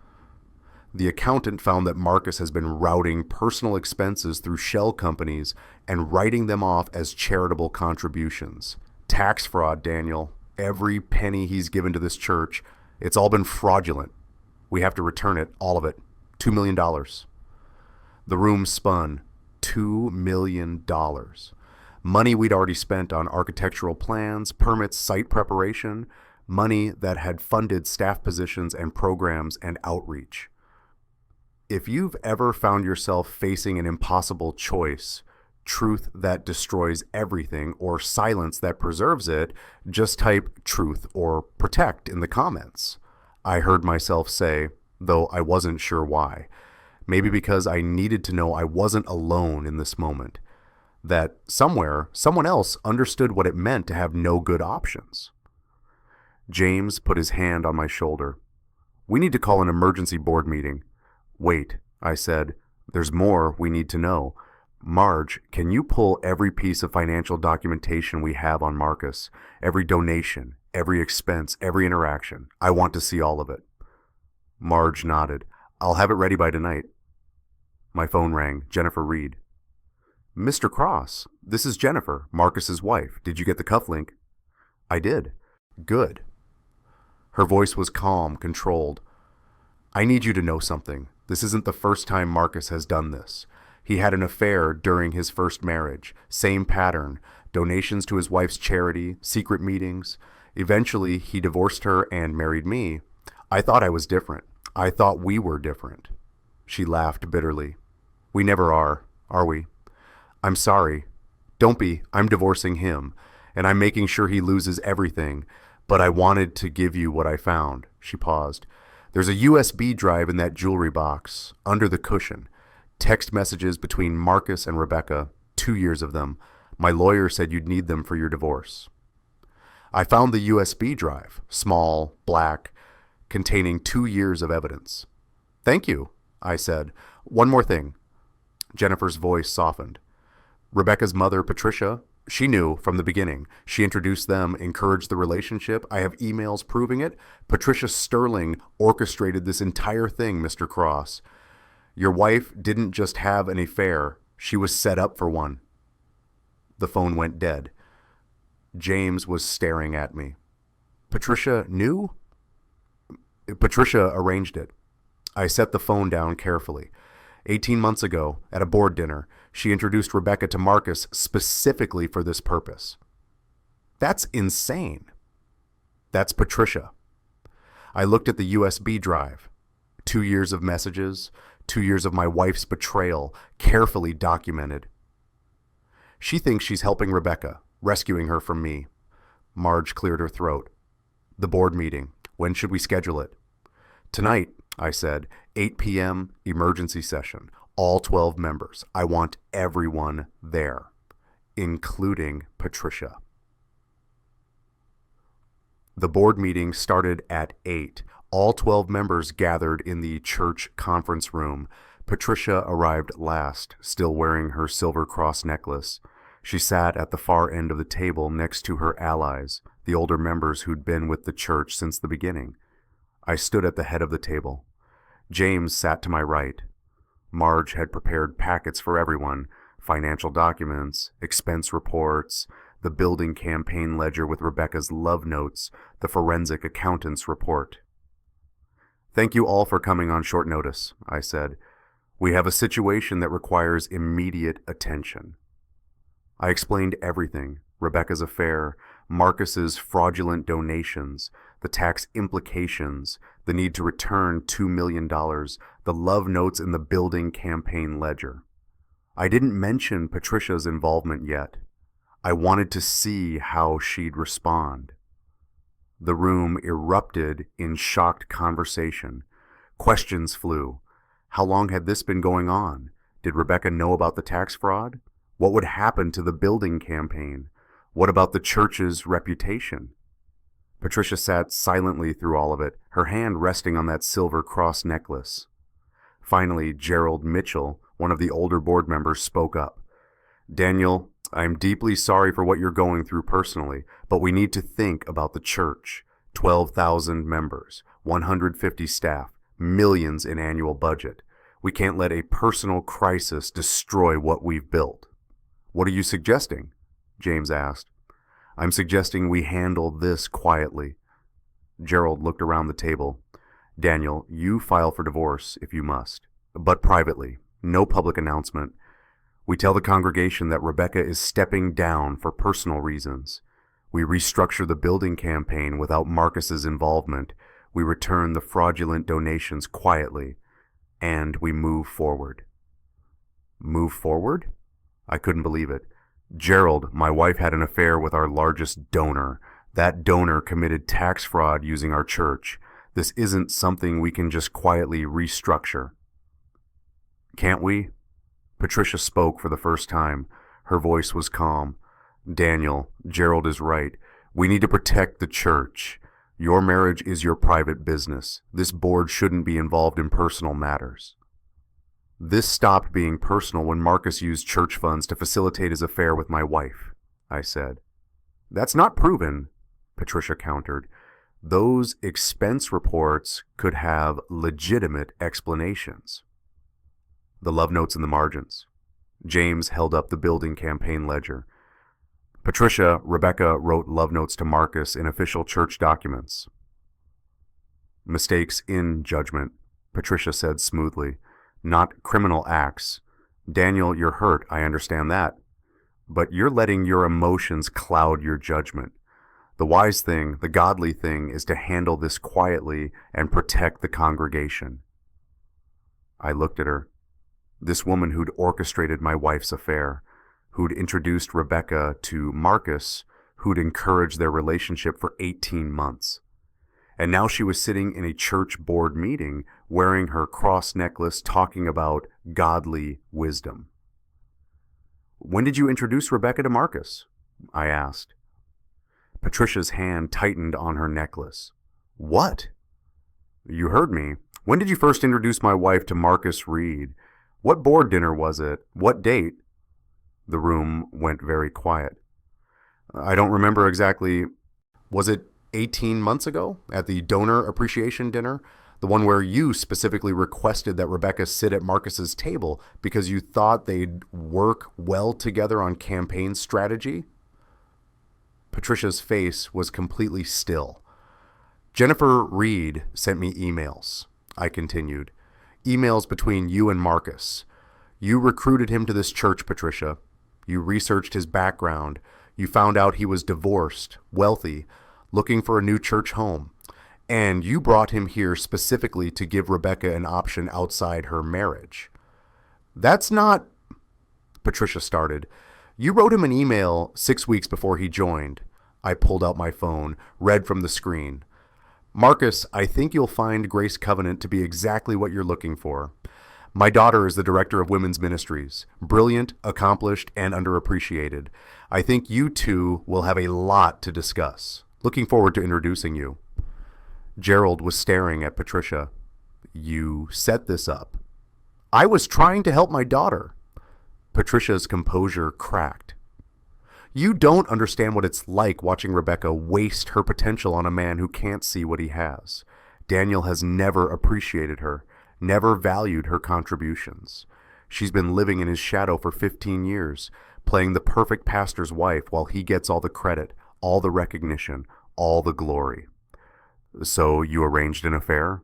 The accountant found that Marcus has been routing personal expenses through shell companies and writing them off as charitable contributions. Tax fraud, Daniel. Every penny he's given to this church, it's all been fraudulent. We have to return it, all of it. $2 million. The room spun. $2 million. Money we'd already spent on architectural plans, permits, site preparation, money that had funded staff positions and programs and outreach. If you've ever found yourself facing an impossible choice, truth that destroys everything or silence that preserves it, just type truth or protect in the comments. I heard myself say, though I wasn't sure why. Maybe because I needed to know I wasn't alone in this moment. That somewhere, someone else understood what it meant to have no good options. James put his hand on my shoulder. We need to call an emergency board meeting. Wait, I said. There's more we need to know. Marge, can you pull every piece of financial documentation we have on Marcus? Every donation, every expense, every interaction. I want to see all of it. Marge nodded. I'll have it ready by tonight. My phone rang. Jennifer Reed. Mr. Cross, this is Jennifer, Marcus's wife. Did you get the cufflink? I did. Good. Her voice was calm, controlled. I need you to know something. This isn't the first time Marcus has done this. He had an affair during his first marriage. Same pattern. Donations to his wife's charity, secret meetings. Eventually, he divorced her and married me. I thought I was different. I thought we were different. She laughed bitterly. We never are we? I'm sorry. Don't be. I'm divorcing him, and I'm making sure he loses everything. But I wanted to give you what I found. She paused. There's a USB drive in that jewelry box, under the cushion. Text messages between Marcus and Rebecca, 2 years of them. My lawyer said you'd need them for your divorce. I found the USB drive, small, black, containing 2 years of evidence. Thank you, I said. One more thing. Jennifer's voice softened. Rebecca's mother, Patricia, she knew from the beginning. She introduced them, encouraged the relationship. I have emails proving it. Patricia Sterling orchestrated this entire thing, Mr. Cross. Your wife didn't just have an affair. She was set up for one. The phone went dead. James was staring at me. Patricia knew? Patricia arranged it. I set the phone down carefully. 18 months ago, at a board dinner, she introduced Rebecca to Marcus specifically for this purpose. That's insane. That's Patricia. I looked at the USB drive. 2 years of messages, 2 years of my wife's betrayal, carefully documented. She thinks she's helping Rebecca, rescuing her from me. Marge cleared her throat. The board meeting. When should we schedule it? Tonight, I said, 8 p.m. emergency session. All 12 members. I want everyone there, including Patricia. The board meeting started at 8. All 12 members gathered in the church conference room. Patricia arrived last, still wearing her silver cross necklace. She sat at the far end of the table next to her allies, the older members who'd been with the church since the beginning. I stood at the head of the table. James sat to my right. Marge had prepared packets for everyone, financial documents, expense reports, the building campaign ledger with Rebecca's love notes, the forensic accountant's report. Thank you all for coming on short notice, I said. We have a situation that requires immediate attention. I explained everything, Rebecca's affair, Marcus's fraudulent donations, the tax implications, the need to return $2 million, the love notes in the building campaign ledger. I didn't mention Patricia's involvement yet. I wanted to see how she'd respond. The room erupted in shocked conversation. Questions flew. How long had this been going on? Did Rebecca know about the tax fraud? What would happen to the building campaign? What about the church's reputation? Patricia sat silently through all of it, her hand resting on that silver cross necklace. Finally, Gerald Mitchell, one of the older board members, spoke up. Daniel, I'm deeply sorry for what you're going through personally, but we need to think about the church. 12,000 members, 150 staff, millions in annual budget. We can't let a personal crisis destroy what we've built. What are you suggesting? James asked. I'm suggesting we handle this quietly. Gerald looked around the table. Daniel, you file for divorce if you must, but privately, no public announcement. We tell the congregation that Rebecca is stepping down for personal reasons. We restructure the building campaign without Marcus's involvement. We return the fraudulent donations quietly, and we move forward. Move forward? I couldn't believe it. Gerald, my wife had an affair with our largest donor. That donor committed tax fraud using our church. This isn't something we can just quietly restructure. Can't we? Patricia spoke for the first time. Her voice was calm. Daniel, Gerald is right. We need to protect the church. Your marriage is your private business. This board shouldn't be involved in personal matters. This stopped being personal when Marcus used church funds to facilitate his affair with my wife, I said. That's not proven, Patricia countered. Those expense reports could have legitimate explanations. The love notes in the margins. James held up the building campaign ledger. Patricia, Rebecca wrote love notes to Marcus in official church documents. Mistakes in judgment, Patricia said smoothly. Not criminal acts. Daniel, you're hurt, I understand that. But you're letting your emotions cloud your judgment. The wise thing, the godly thing, is to handle this quietly and protect the congregation. I looked at her. This woman who'd orchestrated my wife's affair, who'd introduced Rebecca to Marcus, who'd encouraged their relationship for 18 months. And now she was sitting in a church board meeting, wearing her cross necklace, talking about godly wisdom. When did you introduce Rebecca to Marcus? I asked. Patricia's hand tightened on her necklace. What? You heard me. When did you first introduce my wife to Marcus Reed? What board dinner was it? What date? The room went very quiet. I don't remember exactly. Was it 18 months ago at the donor appreciation dinner? The one where you specifically requested that Rebecca sit at Marcus's table because you thought they'd work well together on campaign strategy? Patricia's face was completely still. Jennifer Reed sent me emails, I continued. Emails between you and Marcus. You recruited him to this church, Patricia. You researched his background. You found out he was divorced, wealthy, looking for a new church home. And you brought him here specifically to give Rebecca an option outside her marriage. That's not... Patricia started. You wrote him an email 6 weeks before he joined. I pulled out my phone, read from the screen. Marcus, I think you'll find Grace Covenant to be exactly what you're looking for. My daughter is the director of women's ministries. Brilliant, accomplished, and underappreciated. I think you two will have a lot to discuss. Looking forward to introducing you. Gerald was staring at Patricia. You set this up. I was trying to help my daughter. Patricia's composure cracked. You don't understand what it's like watching Rebecca waste her potential on a man who can't see what he has. Daniel has never appreciated her, never valued her contributions. She's been living in his shadow for 15 years, playing the perfect pastor's wife while he gets all the credit, all the recognition, all the glory. So you arranged an affair?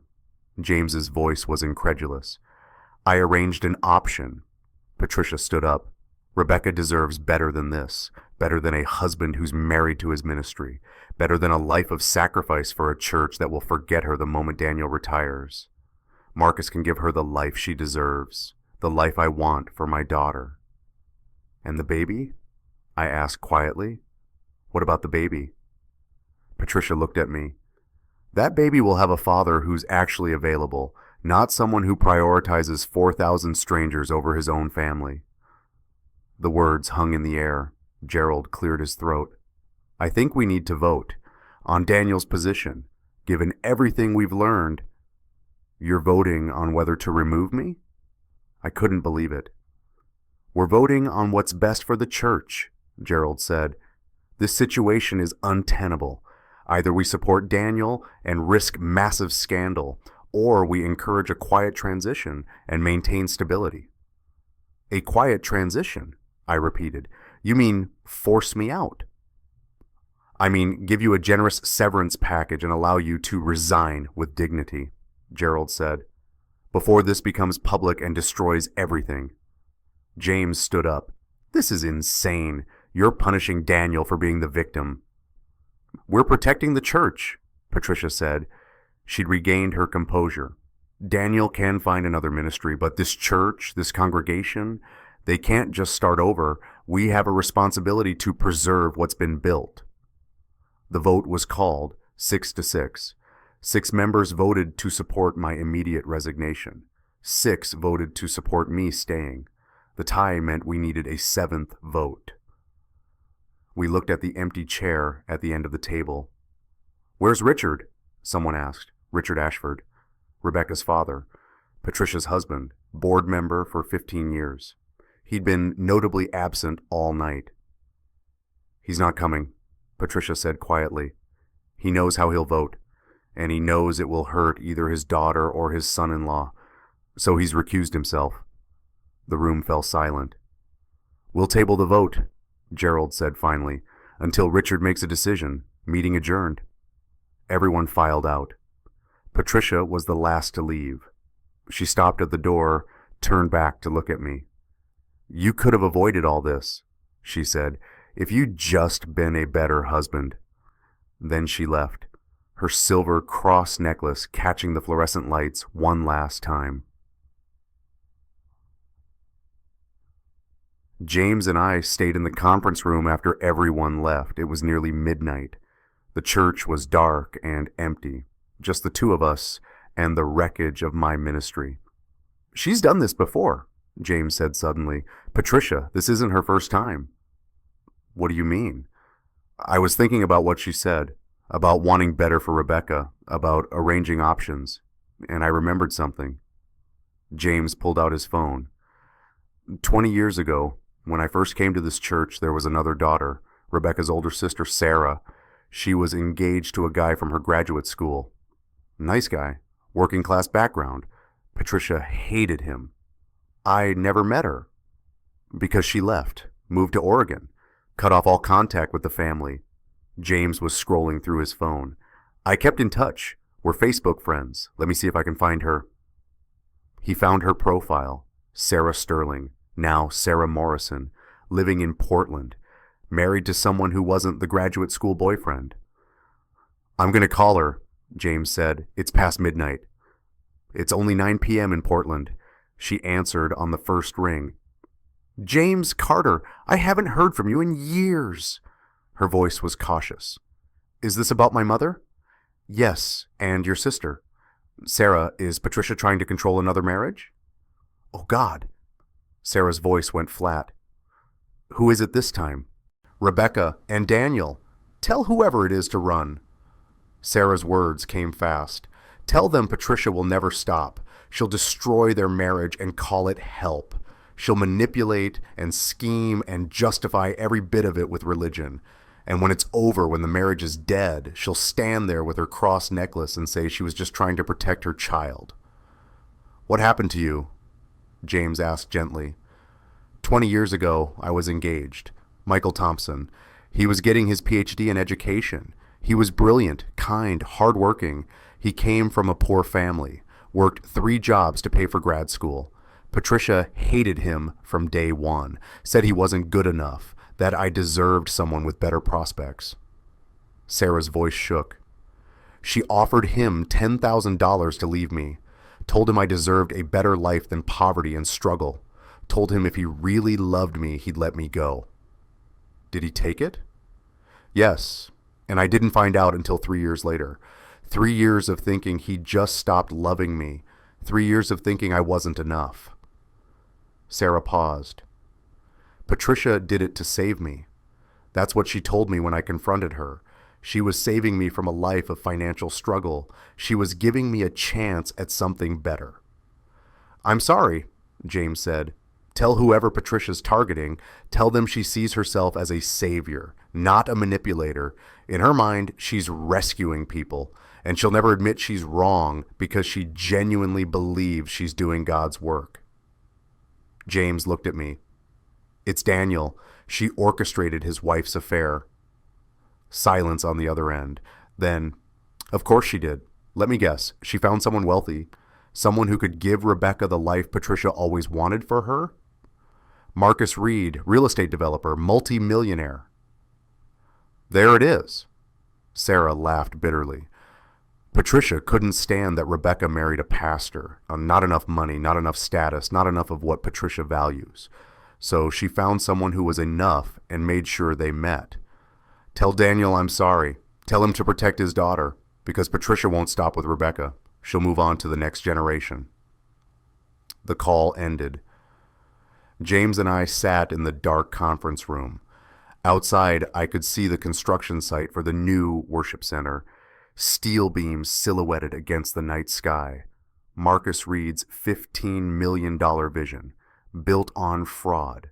James's voice was incredulous. I arranged an option. Patricia stood up. Rebecca deserves better than this, better than a husband who's married to his ministry, better than a life of sacrifice for a church that will forget her the moment Daniel retires. Marcus can give her the life she deserves, the life I want for my daughter. And the baby? I asked quietly. What about the baby? Patricia looked at me. That baby will have a father who's actually available, not someone who prioritizes 4,000 strangers over his own family. The words hung in the air. Gerald cleared his throat. I think we need to vote. On Daniel's position, given everything we've learned. You're voting on whether to remove me? I couldn't believe it. We're voting on what's best for the church, Gerald said. This situation is untenable. Either we support Daniel and risk massive scandal, or we encourage a quiet transition and maintain stability. A quiet transition, I repeated. You mean force me out? I mean give you a generous severance package and allow you to resign with dignity, Gerald said, before this becomes public and destroys everything. James stood up. This is insane. You're punishing Daniel for being the victim. We're protecting the church, Patricia said. She'd regained her composure. Daniel can find another ministry, but this church, this congregation, they can't just start over. We have a responsibility to preserve what's been built. The vote was called 6-6. 6 members voted to support my immediate resignation. 6 voted to support me staying. The tie meant we needed a 7th vote. We looked at the empty chair at the end of the table. Where's Richard? Someone asked. Richard Ashford, Rebecca's father, Patricia's husband, board member for 15 years. He'd been notably absent all night. He's not coming, Patricia said quietly. He knows how he'll vote, and he knows it will hurt either his daughter or his son-in-law, so he's recused himself. The room fell silent. We'll table the vote, Gerald said finally, until Richard makes a decision. Meeting adjourned. Everyone filed out. Patricia was the last to leave. She stopped at the door, turned back to look at me. You could have avoided all this, she said, if you'd just been a better husband. Then she left, her silver cross necklace catching the fluorescent lights one last time. James and I stayed in the conference room after everyone left. It was nearly midnight. The church was dark and empty, just the two of us and the wreckage of my ministry. She's done this before, James said suddenly. Patricia, this isn't her first time. What do you mean? I was thinking about what she said, about wanting better for Rebecca, about arranging options, and I remembered something. James pulled out his phone. 20 years ago, when I first came to this church, there was another daughter, Rebecca's older sister, Sarah. She was engaged to a guy from her graduate school. Nice guy, working class background. Patricia hated him. I never met her because she left, moved to Oregon, cut off all contact with the family. James was scrolling through his phone. I kept in touch. We're Facebook friends. Let me see if I can find her. He found her profile. Sarah Sterling, now Sarah Morrison, living in Portland, married to someone who wasn't the graduate school boyfriend. I'm going to call her, James said. It's past midnight. It's only 9 p.m. in Portland. She answered on the first ring. James Carter, I haven't heard from you in years. Her voice was cautious. Is this about my mother? Yes, and your sister. Sarah, is Patricia trying to control another marriage? Oh, God. Sarah's voice went flat. Who is it this time? Rebecca and Daniel. Tell whoever it is to run. Sarah's words came fast. Tell them Patricia will never stop. She'll destroy their marriage and call it help. She'll manipulate and scheme and justify every bit of it with religion. And when it's over, when the marriage is dead, she'll stand there with her cross necklace and say she was just trying to protect her child. What happened to you? James asked gently. 20 years ago, I was engaged. Michael Thompson. He was getting his PhD in education. He was brilliant, kind, hardworking. He came from a poor family, worked 3 jobs to pay for grad school. Patricia hated him from day one, said he wasn't good enough, that I deserved someone with better prospects. Sarah's voice shook. She offered him $10,000 to leave me, told him I deserved a better life than poverty and struggle, told him if he really loved me, he'd let me go. Did he take it? Yes, And I didn't find out until 3 years later. 3 years of thinking he just stopped loving me. 3 years of thinking I wasn't enough. Sarah paused. Patricia did it to save me. That's what she told me when I confronted her. She was saving me from a life of financial struggle. She was giving me a chance at something better. I'm sorry, James said. Tell whoever Patricia's targeting, tell them she sees herself as a savior, not a manipulator. In her mind, she's rescuing people, and she'll never admit she's wrong because she genuinely believes she's doing God's work. James looked at me. It's Daniel. She orchestrated his wife's affair. Silence on the other end. Then, of course she did. Let me guess. She found someone wealthy. Someone who could give Rebecca the life Patricia always wanted for her? Marcus Reed, real estate developer, multi-millionaire. There it is. Sarah laughed bitterly. Patricia couldn't stand that Rebecca married a pastor. Not enough money, not enough status, not enough of what Patricia values. So she found someone who was enough and made sure they met. Tell Daniel I'm sorry. Tell him to protect his daughter, because Patricia won't stop with Rebecca. She'll move on to the next generation. The call ended. James and I sat in the dark conference room. Outside, I could see the construction site for the new worship center, steel beams silhouetted against the night sky. Marcus Reed's $15 million vision, built on fraud,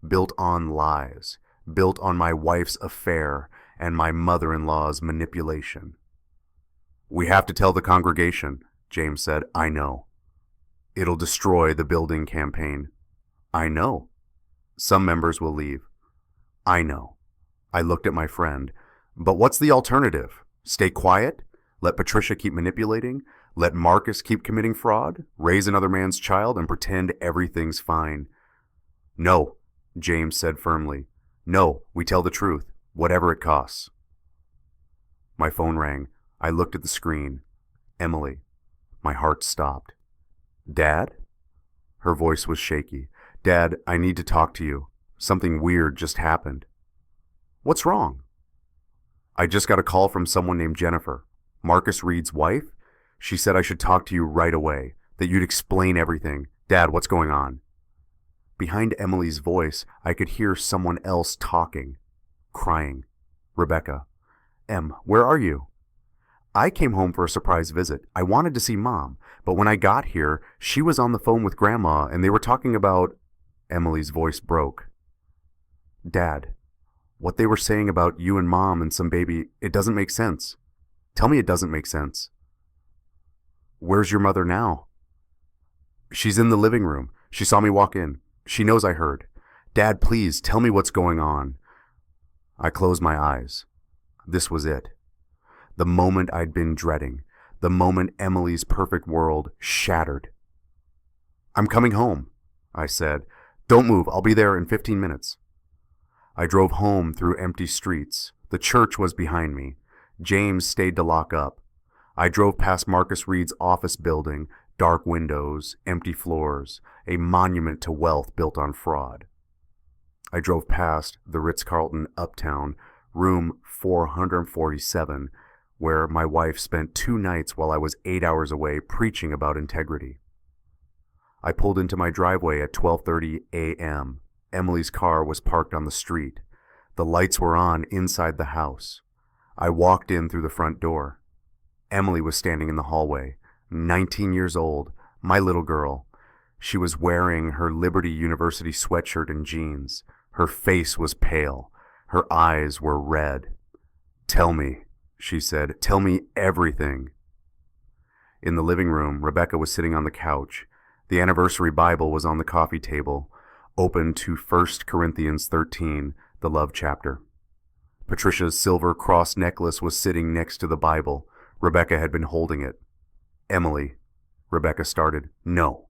built on lies, built on my wife's affair and my mother-in-law's manipulation. We have to tell the congregation, James said. I know. It'll destroy the building campaign. I know. Some members will leave. I know. I looked at my friend. But what's the alternative? Stay quiet? Let Patricia keep manipulating? Let Marcus keep committing fraud? Raise another man's child and pretend everything's fine? No, James said firmly. No, we tell the truth, whatever it costs. My phone rang. I looked at the screen. Emily. My heart stopped. Dad? Her voice was shaky. Dad, I need to talk to you. Something weird just happened. What's wrong? I just got a call from someone named Jennifer, Marcus Reed's wife. She said I should talk to you right away, that you'd explain everything. Dad, what's going on? Behind Emily's voice, I could hear someone else talking, crying. Rebecca. Em, where are you? I came home for a surprise visit. I wanted to see Mom, but when I got here, she was on the phone with Grandma, and they were talking about... Emily's voice broke. Dad, what they were saying about you and Mom and some baby, it doesn't make sense. Tell me it doesn't make sense. Where's your mother now? She's in the living room. She saw me walk in. She knows I heard. Dad, please, tell me what's going on. I closed my eyes. This was it. The moment I'd been dreading. The moment Emily's perfect world shattered. I'm coming home, I said. Don't move. I'll be there in 15 minutes. I drove home through empty streets. The church was behind me. James stayed to lock up. I drove past Marcus Reed's office building, dark windows, empty floors, a monument to wealth built on fraud. I drove past the Ritz-Carlton Uptown, room 447, where my wife spent 2 nights while I was 8 hours away preaching about integrity. I pulled into my driveway at 12:30 a.m. Emily's car was parked on the street. The lights were on inside the house. I walked in through the front door. Emily was standing in the hallway, 19 years old, my little girl. She was wearing her Liberty University sweatshirt and jeans. Her face was pale. Her eyes were red. Tell me, she said. Tell me everything. In the living room, Rebecca was sitting on the couch. The anniversary Bible was on the coffee table, open to 1 Corinthians 13, the love chapter. Patricia's silver cross necklace was sitting next to the Bible. Rebecca had been holding it. Emily, Rebecca started. No.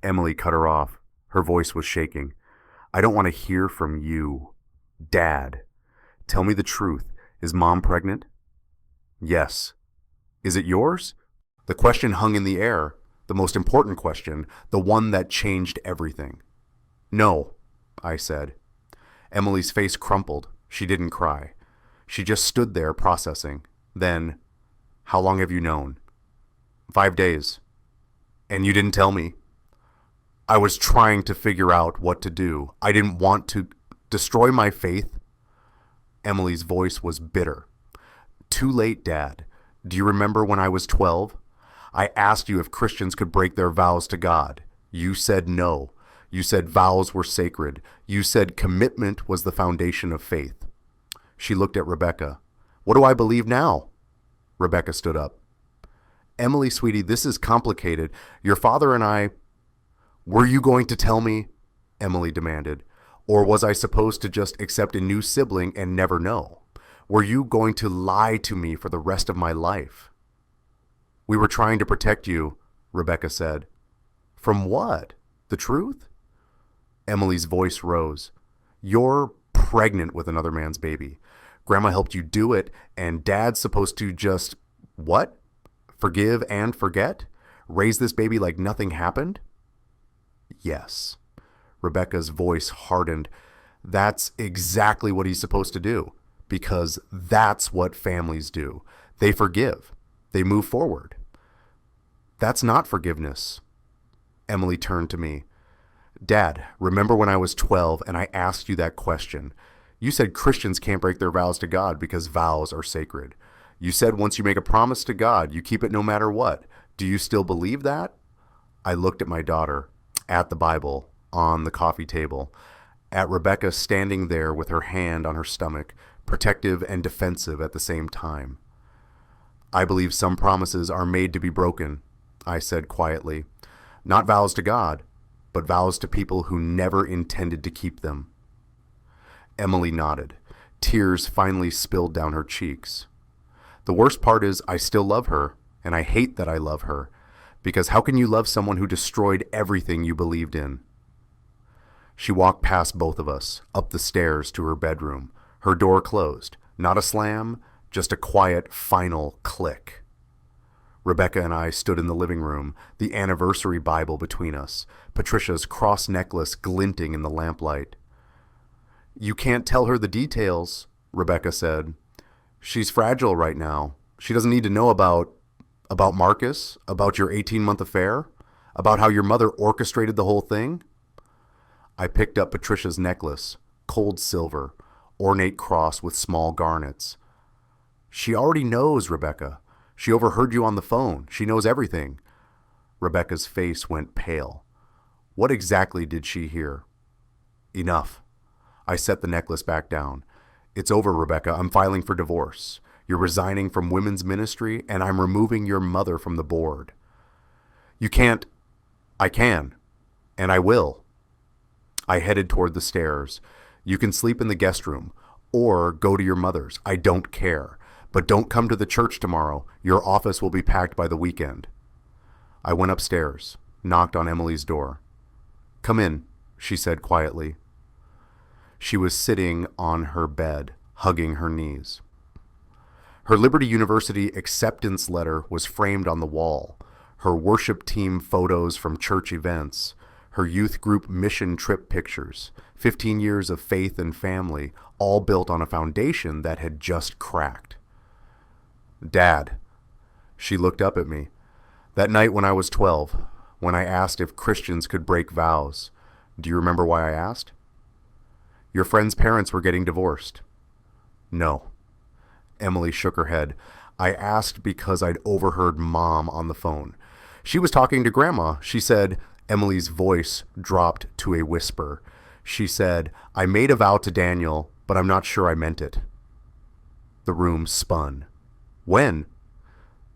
Emily cut her off. Her voice was shaking. I don't want to hear from you. Dad, tell me the truth. Is Mom pregnant? Yes. Is it yours? The question hung in the air. The most important question, the one that changed everything. No, I said. Emily's face crumpled. She didn't cry. She just stood there processing. Then, how long have you known? 5 days. And you didn't tell me. I was trying to figure out what to do. I didn't want to destroy my faith. Emily's voice was bitter. Too late, Dad. Do you remember when I was 12? I asked you if Christians could break their vows to God. You said no. You said vows were sacred. You said commitment was the foundation of faith. She looked at Rebecca. What do I believe now? Rebecca stood up. Emily, sweetie, this is complicated. Your father and I... Were you going to tell me? Emily demanded. Or was I supposed to just accept a new sibling and never know? Were you going to lie to me for the rest of my life? We were trying to protect you, Rebecca said. From what? The truth? Emily's voice rose. You're pregnant with another man's baby. Grandma helped you do it, and Dad's supposed to just... What? Forgive and forget? Raise this baby like nothing happened? Yes. Rebecca's voice hardened. That's exactly what he's supposed to do, because that's what families do. They forgive. They move forward. That's not forgiveness. Emily turned to me. Dad, remember when I was 12 and I asked you that question? You said Christians can't break their vows to God because vows are sacred. You said once you make a promise to God, you keep it no matter what. Do you still believe that? I looked at my daughter, at the Bible, on the coffee table, at Rebecca standing there with her hand on her stomach, protective and defensive at the same time. I believe some promises are made to be broken, I said quietly. Not vows to God, but vows to people who never intended to keep them. Emily nodded. Tears finally spilled down her cheeks. The worst part is I still love her, and I hate that I love her, because how can you love someone who destroyed everything you believed in? She walked past both of us, up the stairs to her bedroom, her door closed, not a slam, just a quiet, final click. Rebecca and I stood in the living room, the anniversary Bible between us, Patricia's cross necklace glinting in the lamplight. You can't tell her the details, Rebecca said. She's fragile right now. She doesn't need to know about Marcus, about your 18-month affair, about how your mother orchestrated the whole thing. I picked up Patricia's necklace, cold silver, ornate cross with small garnets. She already knows, Rebecca. She overheard you on the phone. She knows everything. Rebecca's face went pale. What exactly did she hear? Enough. I set the necklace back down. It's over, Rebecca. I'm filing for divorce. You're resigning from women's ministry, and I'm removing your mother from the board. You can't. I can. And I will. I headed toward the stairs. You can sleep in the guest room, or go to your mother's. I don't care. But don't come to the church tomorrow. Your office will be packed by the weekend. I went upstairs, knocked on Emily's door. Come in, she said quietly. She was sitting on her bed, hugging her knees. Her Liberty University acceptance letter was framed on the wall, her worship team photos from church events, her youth group mission trip pictures, 15 years of faith and family, all built on a foundation that had just cracked. Dad, she looked up at me. That night when I was 12, when I asked if Christians could break vows, do you remember why I asked? Your friend's parents were getting divorced. No. Emily shook her head. I asked because I'd overheard Mom on the phone. She was talking to Grandma. She said, Emily's voice dropped to a whisper. She said, I made a vow to Daniel, but I'm not sure I meant it. The room spun. When?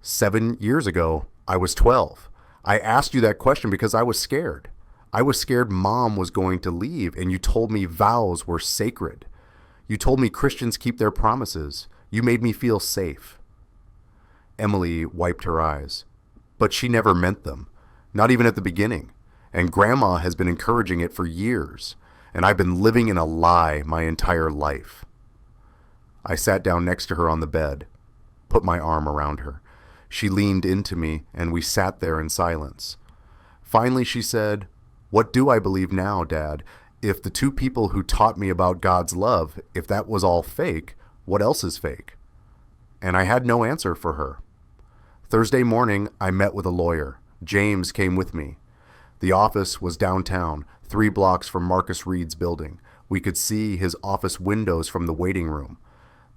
7 years ago. I was 12. I asked you that question because I was scared. I was scared Mom was going to leave, and you told me vows were sacred. You told me Christians keep their promises. You made me feel safe. Emily wiped her eyes. But she never meant them, not even at the beginning. And Grandma has been encouraging it for years, and I've been living in a lie my entire life. I sat down next to her on the bed, put my arm around her. She leaned into me, and we sat there in silence. Finally, she said, What do I believe now, Dad? If the two people who taught me about God's love, if that was all fake, What else is fake? And I had no answer for her. Thursday morning, I met with a lawyer. James came with me. The office was downtown, 3 blocks from Marcus Reed's building. We could see his office windows from the waiting room.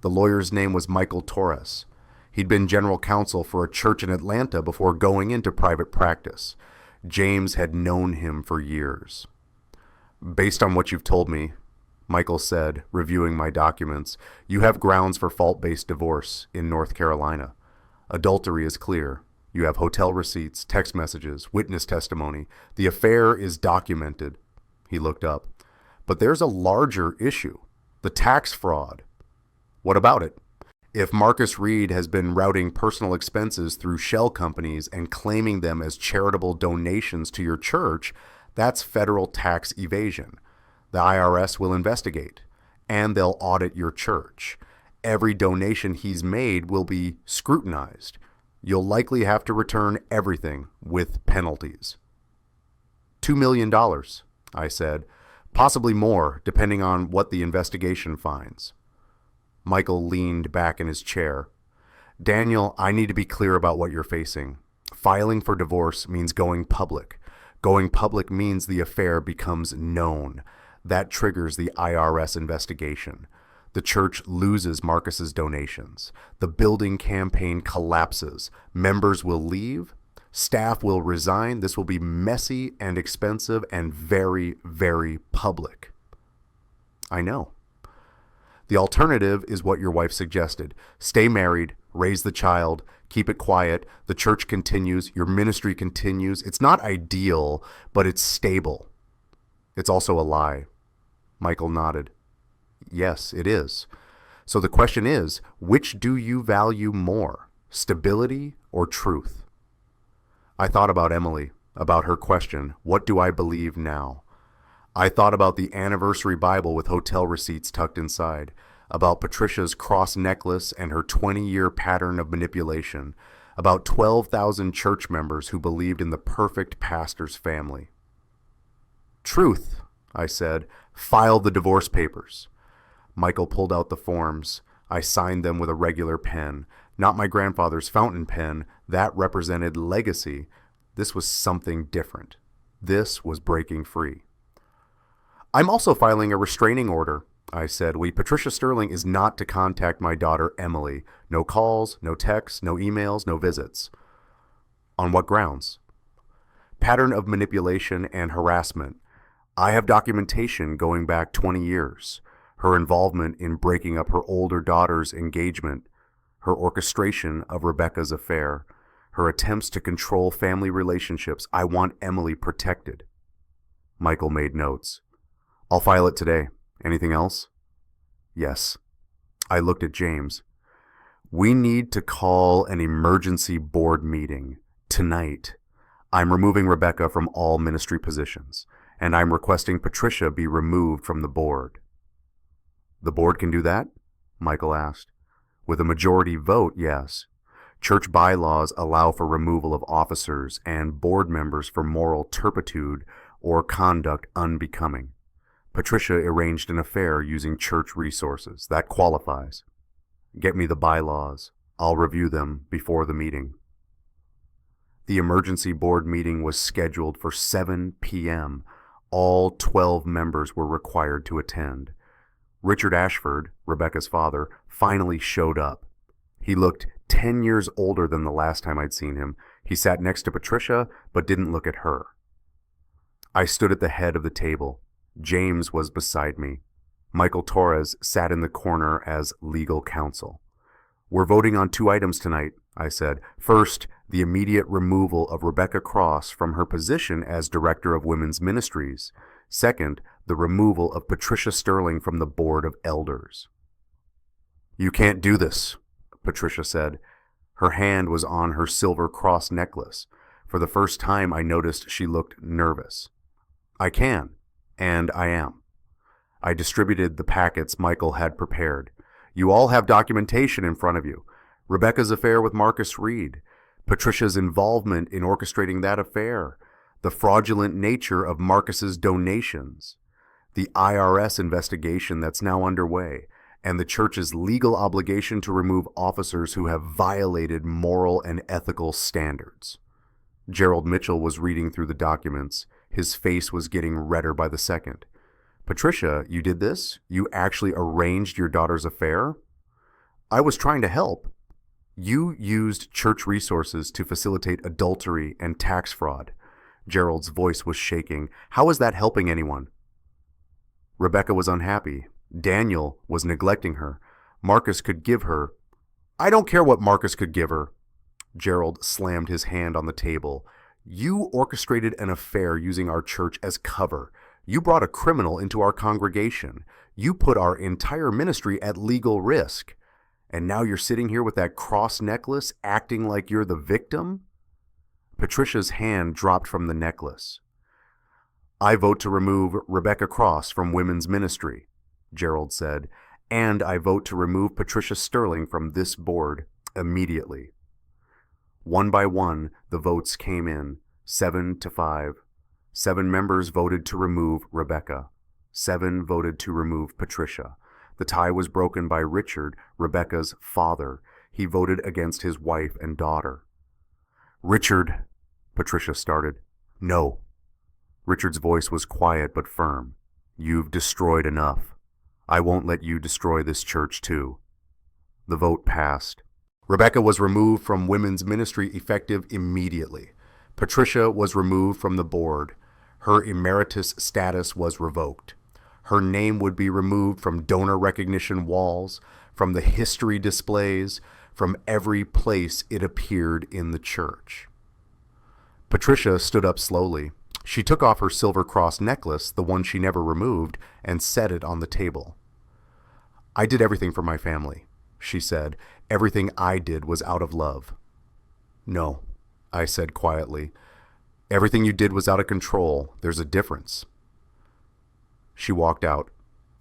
The lawyer's name was Michael Torres. He'd been general counsel for a church in Atlanta before going into private practice. James had known him for years. Based on what you've told me, Michael said, reviewing my documents, you have grounds for fault-based divorce in North Carolina. Adultery is clear. You have hotel receipts, text messages, witness testimony. The affair is documented. He looked up. But there's a larger issue, the tax fraud. What about it? If Marcus Reed has been routing personal expenses through shell companies and claiming them as charitable donations to your church, that's federal tax evasion. The IRS will investigate, and they'll audit your church. Every donation he's made will be scrutinized. You'll likely have to return everything with penalties. $2 million, I said, possibly more, depending on what the investigation finds. Michael leaned back in his chair. Daniel, I need to be clear about what you're facing. Filing for divorce means going public. Going public means the affair becomes known. That triggers the IRS investigation. The church loses Marcus's donations. The building campaign collapses. Members will leave. Staff will resign. This will be messy and expensive and very, very public. I know. The alternative is what your wife suggested. Stay married, raise the child, keep it quiet. The church continues. Your ministry continues. It's not ideal, but it's stable. It's also a lie. Michael nodded. Yes, it is. So the question is, which do you value more, stability or truth? I thought about Emily, about her question, what do I believe now? I thought about the anniversary Bible with hotel receipts tucked inside, about Patricia's cross necklace and her 20-year pattern of manipulation, about 12,000 church members who believed in the perfect pastor's family. Truth, I said, file the divorce papers. Michael pulled out the forms. I signed them with a regular pen, not my grandfather's fountain pen. That represented legacy. This was something different. This was breaking free. I'm also filing a restraining order, I said. Patricia Sterling is not to contact my daughter Emily. No calls, no texts, no emails, no visits. On what grounds? Pattern of manipulation and harassment. I have documentation going back 20 years. Her involvement in breaking up her older daughter's engagement, her orchestration of Rebecca's affair, her attempts to control family relationships. I want Emily protected. Michael made notes. I'll file it today. Anything else? Yes. I looked at James. We need to call an emergency board meeting tonight. I'm removing Rebecca from all ministry positions, and I'm requesting Patricia be removed from the board. The board can do that? Michael asked. With a majority vote, yes. Church bylaws allow for removal of officers and board members for moral turpitude or conduct unbecoming. Patricia arranged an affair using church resources. That qualifies. Get me the bylaws. I'll review them before the meeting. The emergency board meeting was scheduled for 7 p.m. All 12 members were required to attend. Richard Ashford, Rebecca's father, finally showed up. He looked 10 years older than the last time I'd seen him. He sat next to Patricia, but didn't look at her. I stood at the head of the table. James was beside me. Michael Torres sat in the corner as legal counsel. We're voting on 2 items tonight, I said. First, the immediate removal of Rebecca Cross from her position as Director of Women's Ministries. Second, the removal of Patricia Sterling from the Board of Elders. You can't do this, Patricia said. Her hand was on her silver cross necklace. For the first time, I noticed she looked nervous. I can, and I am. I distributed the packets Michael had prepared. You all have documentation in front of you. Rebecca's affair with Marcus Reed, Patricia's involvement in orchestrating that affair, the fraudulent nature of Marcus's donations, the IRS investigation that's now underway, and the church's legal obligation to remove officers who have violated moral and ethical standards. Gerald Mitchell was reading through the documents. His face was getting redder by the second. Patricia, you did this? You actually arranged your daughter's affair? I was trying to help. You used church resources to facilitate adultery and tax fraud. Gerald's voice was shaking. How is that helping anyone? Rebecca was unhappy. Daniel was neglecting her. Marcus could give her. I don't care what Marcus could give her. Gerald slammed his hand on the table. You orchestrated an affair using our church as cover. You brought a criminal into our congregation. You put our entire ministry at legal risk. And now you're sitting here with that cross necklace, acting like you're the victim? Patricia's hand dropped from the necklace. I vote to remove Rebecca Cross from women's ministry, Gerald said, and I vote to remove Patricia Sterling from this board immediately. One by one, the votes came in, 7-5. 7 members voted to remove Rebecca. 7 voted to remove Patricia. The tie was broken by Richard, Rebecca's father. He voted against his wife and daughter. Richard, Patricia started. No. Richard's voice was quiet but firm. You've destroyed enough. I won't let you destroy this church too. The vote passed. Rebecca was removed from women's ministry effective immediately. Patricia was removed from the board. Her emeritus status was revoked. Her name would be removed from donor recognition walls, from the history displays, from every place it appeared in the church. Patricia stood up slowly. She took off her silver cross necklace, the one she never removed, and set it on the table. I did everything for my family, she said. Everything I did was out of love. No, I said quietly. Everything you did was out of control. There's a difference. She walked out.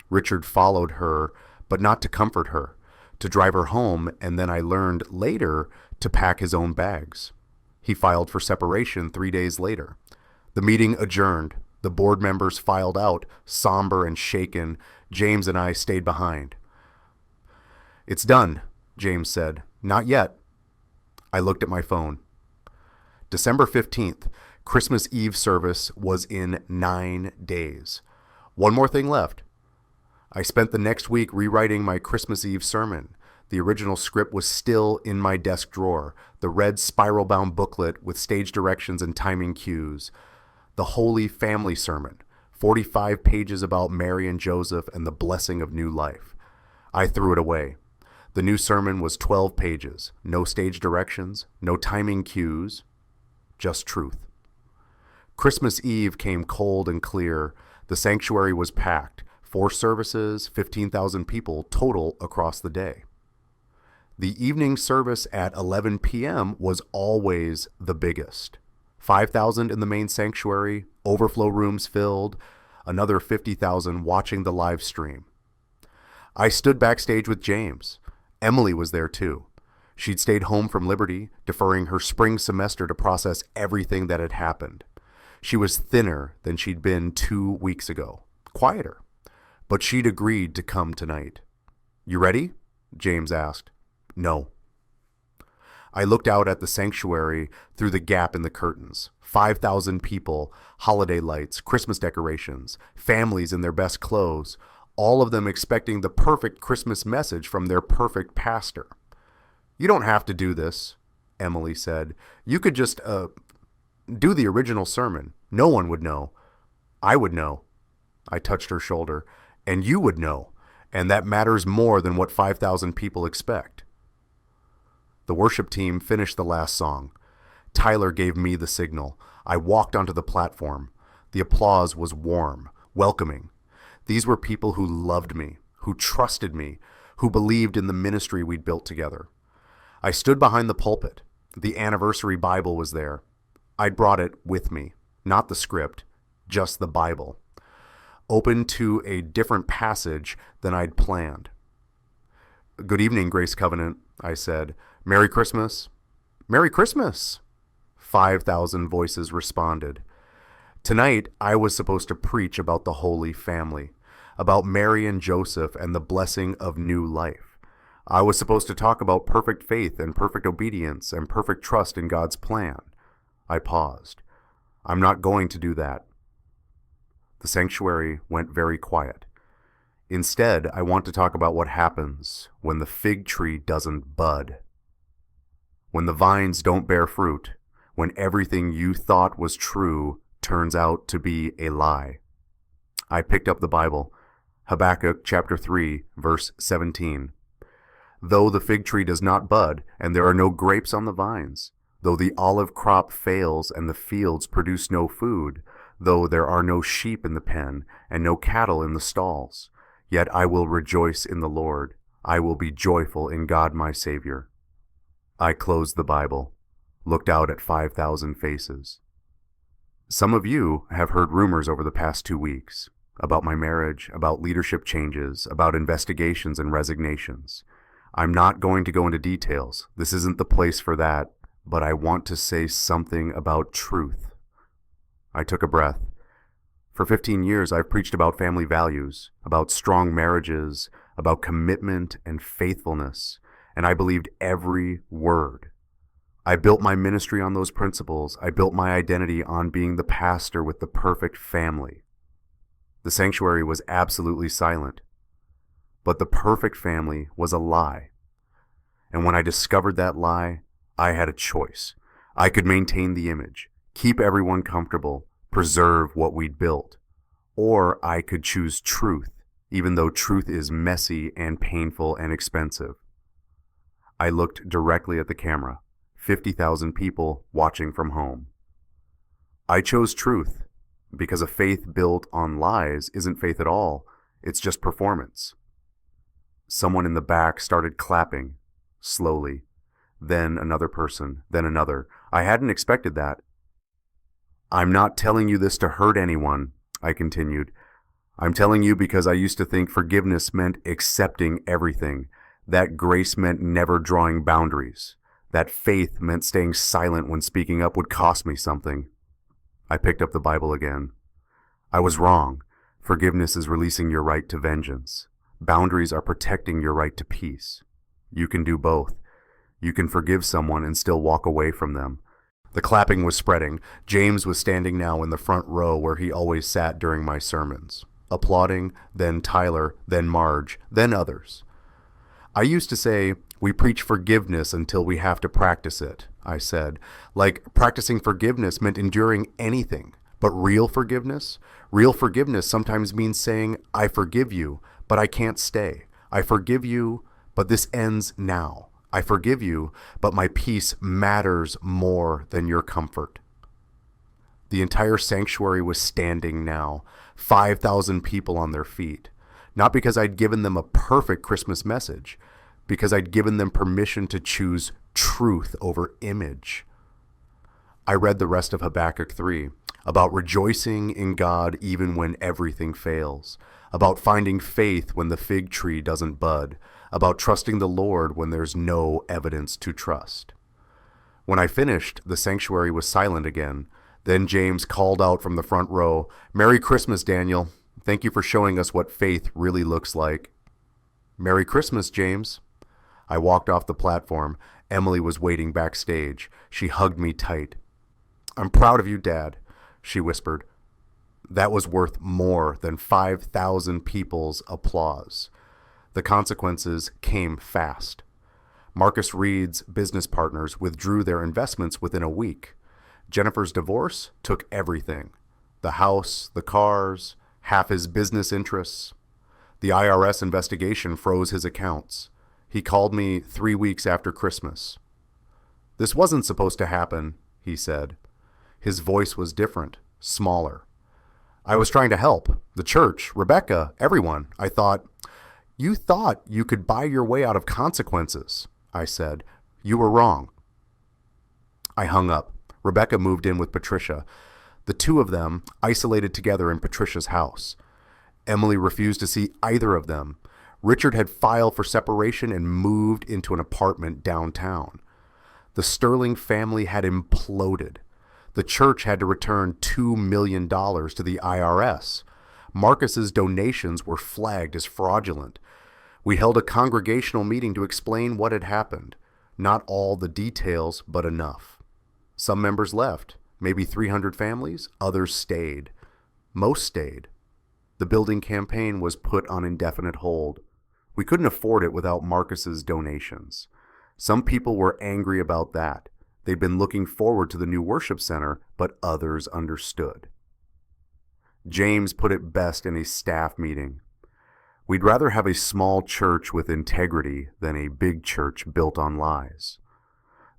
Richard followed her, but not to comfort her, to drive her home, and then I learned later to pack his own bags. He filed for separation 3 days later. The meeting adjourned. The board members filed out, somber and shaken. James and I stayed behind. It's done, James said. Not yet. I looked at my phone. December 15th, Christmas Eve service was in 9 days. One more thing left. I spent the next week rewriting my Christmas Eve sermon. The original script was still in my desk drawer, the red spiral-bound booklet with stage directions and timing cues. The Holy Family Sermon, 45 pages about Mary and Joseph and the blessing of new life. I threw it away. The new sermon was 12 pages, no stage directions, no timing cues, just truth. Christmas Eve came cold and clear. The sanctuary was packed. 4 services, 15,000 people total across the day. The evening service at 11 p.m. was always the biggest. 5,000 in the main sanctuary, overflow rooms filled, another 50,000 watching the live stream. I stood backstage with James. Emily was there too. She'd stayed home from Liberty, deferring her spring semester to process everything that had happened. She was thinner than she'd been 2 weeks ago, quieter, but she'd agreed to come tonight. You ready? James asked. No. I looked out at the sanctuary through the gap in the curtains. 5,000 people, holiday lights, Christmas decorations, families in their best clothes, all of them expecting the perfect Christmas message from their perfect pastor. You don't have to do this, Emily said. You could just, do the original sermon. No one would know. I would know. I touched her shoulder. And you would know. And that matters more than what 5,000 people expect. The worship team finished the last song. Tyler gave me the signal. I walked onto the platform. The applause was warm, welcoming. These were people who loved me, who trusted me, who believed in the ministry we'd built together. I stood behind the pulpit. The anniversary Bible was there. I'd brought it with me, not the script, just the Bible, open to a different passage than I'd planned. Good evening, Grace Covenant, I said. Merry Christmas. Merry Christmas, 5,000 voices responded. Tonight, I was supposed to preach about the Holy Family. about Mary and Joseph and the blessing of new life. I was supposed to talk about perfect faith and perfect obedience and perfect trust in God's plan. I paused. I'm not going to do that. The sanctuary went very quiet. Instead, I want to talk about what happens when the fig tree doesn't bud. When the vines don't bear fruit, when everything you thought was true turns out to be a lie. I picked up the Bible, Habakkuk chapter 3, verse 17. Though the fig tree does not bud, and there are no grapes on the vines, though the olive crop fails and the fields produce no food, though there are no sheep in the pen and no cattle in the stalls, yet I will rejoice in the Lord. I will be joyful in God my Savior. I closed the Bible, looked out at 5,000 faces. Some of you have heard rumors over the past 2 weeks about my marriage, about leadership changes, about investigations and resignations. I'm not going to go into details. This isn't the place for that, but I want to say something about truth. I took a breath. For 15 years, I've preached about family values, about strong marriages, about commitment and faithfulness, and I believed every word. I built my ministry on those principles. I built my identity on being the pastor with the perfect family. The sanctuary was absolutely silent, but the perfect family was a lie. And when I discovered that lie, I had a choice. I could maintain the image, keep everyone comfortable, preserve what we'd built, or I could choose truth, even though truth is messy and painful and expensive. I looked directly at the camera, 50,000 people watching from home. I chose truth because a faith built on lies isn't faith at all. It's just performance. Someone in the back started clapping, slowly. Then another person, then another. I hadn't expected that. I'm not telling you this to hurt anyone, I continued. I'm telling you because I used to think forgiveness meant accepting everything, that grace meant never drawing boundaries, that faith meant staying silent when speaking up would cost me something. I picked up the Bible again. I was wrong. Forgiveness is releasing your right to vengeance. Boundaries are protecting your right to peace. You can do both. You can forgive someone and still walk away from them. The clapping was spreading. James was standing now in the front row where he always sat during my sermons, applauding, then Tyler, then Marge, then others. I used to say, we preach forgiveness until we have to practice it, I said. Like practicing forgiveness meant enduring anything. But real forgiveness sometimes means saying, I forgive you, but I can't stay. I forgive you, but this ends now. I forgive you, but my peace matters more than your comfort. The entire sanctuary was standing now, 5,000 people on their feet. Not because I'd given them a perfect Christmas message, because I'd given them permission to choose truth over image. I read the rest of Habakkuk 3, about rejoicing in God even when everything fails, about finding faith when the fig tree doesn't bud, about trusting the Lord when there's no evidence to trust. When I finished, the sanctuary was silent again. Then James called out from the front row, Merry Christmas, Daniel. Thank you for showing us what faith really looks like. Merry Christmas, James. I walked off the platform. Emily was waiting backstage. She hugged me tight. I'm proud of you, Dad, she whispered. That was worth more than 5,000 people's applause. The consequences came fast. Marcus Reed's business partners withdrew their investments within a week. Jennifer's divorce took everything. The house, the cars, half his business interests. The IRS investigation froze his accounts. He called me 3 weeks after Christmas. This wasn't supposed to happen, he said. His voice was different, smaller. I was trying to help. The church, Rebecca, everyone. I thought, you thought you could buy your way out of consequences, I said. You were wrong. I hung up. Rebecca moved in with Patricia. The two of them isolated together in Patricia's house. Emily refused to see either of them. Richard had filed for separation and moved into an apartment downtown. The Sterling family had imploded. The church had to return $2 million to the IRS. Marcus's donations were flagged as fraudulent. We held a congregational meeting to explain what had happened. Not all the details, but enough. Some members left, maybe 300 families, others stayed. Most stayed. The building campaign was put on indefinite hold. We couldn't afford it without Marcus's donations. Some people were angry about that. They'd been looking forward to the new worship center, but others understood. James put it best in a staff meeting. We'd rather have a small church with integrity than a big church built on lies.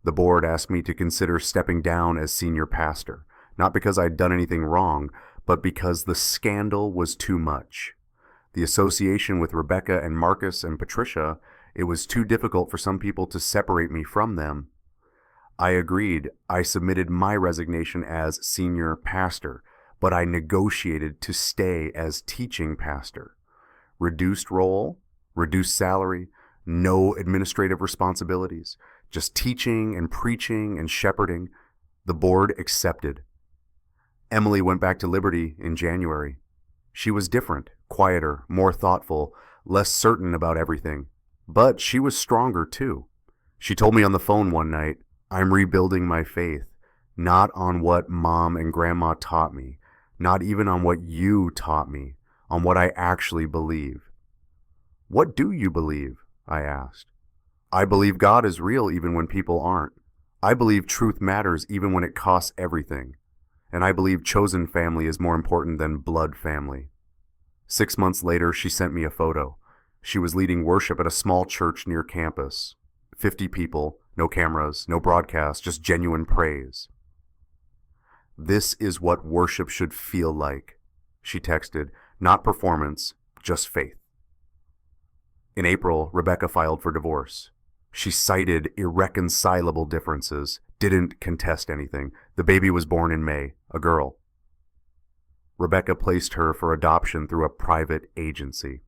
The board asked me to consider stepping down as senior pastor, not because I'd done anything wrong, but because the scandal was too much. The association with Rebecca and Marcus and Patricia, it was too difficult for some people to separate me from them. I agreed. I submitted my resignation as senior pastor, but I negotiated to stay as teaching pastor. Reduced role, reduced salary, no administrative responsibilities, just teaching and preaching and shepherding. The board accepted. Emily went back to Liberty in January. She was different, quieter, more thoughtful, less certain about everything. But she was stronger too. She told me on the phone one night, "I'm rebuilding my faith, not on what Mom and Grandma taught me, not even on what you taught me, on what I actually believe." "What do you believe?" I asked. "I believe God is real even when people aren't. I believe truth matters even when it costs everything. And I believe chosen family is more important than blood family." 6 months later, she sent me a photo. She was leading worship at a small church near campus. 50 people, no cameras, no broadcast, just genuine praise. "This is what worship should feel like," she texted. "Not performance, just faith." In April, Rebecca filed for divorce. She cited irreconcilable differences, didn't contest anything. The baby was born in May, a girl. Rebecca placed her for adoption through a private agency.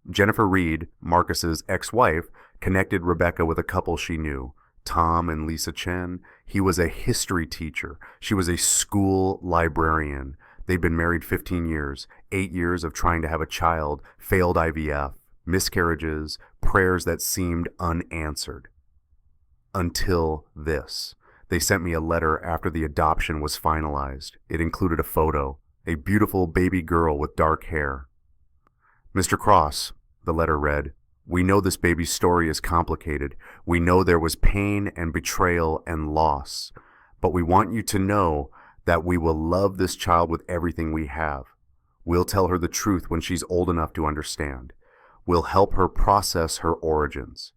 Jennifer Reed, Marcus's ex-wife, connected Rebecca with a couple she knew, Tom and Lisa Chen. He was a history teacher. She was a school librarian. They'd been married 15 years, 8 years of trying to have a child, failed IVF, miscarriages, prayers that seemed unanswered. Until this. They sent me a letter after the adoption was finalized. It included a photo, a beautiful baby girl with dark hair. "Mr. Cross," the letter read, "we know this baby's story is complicated. We know there was pain and betrayal and loss. But we want you to know that we will love this child with everything we have. We'll tell her the truth when she's old enough to understand. We'll help her process her origins.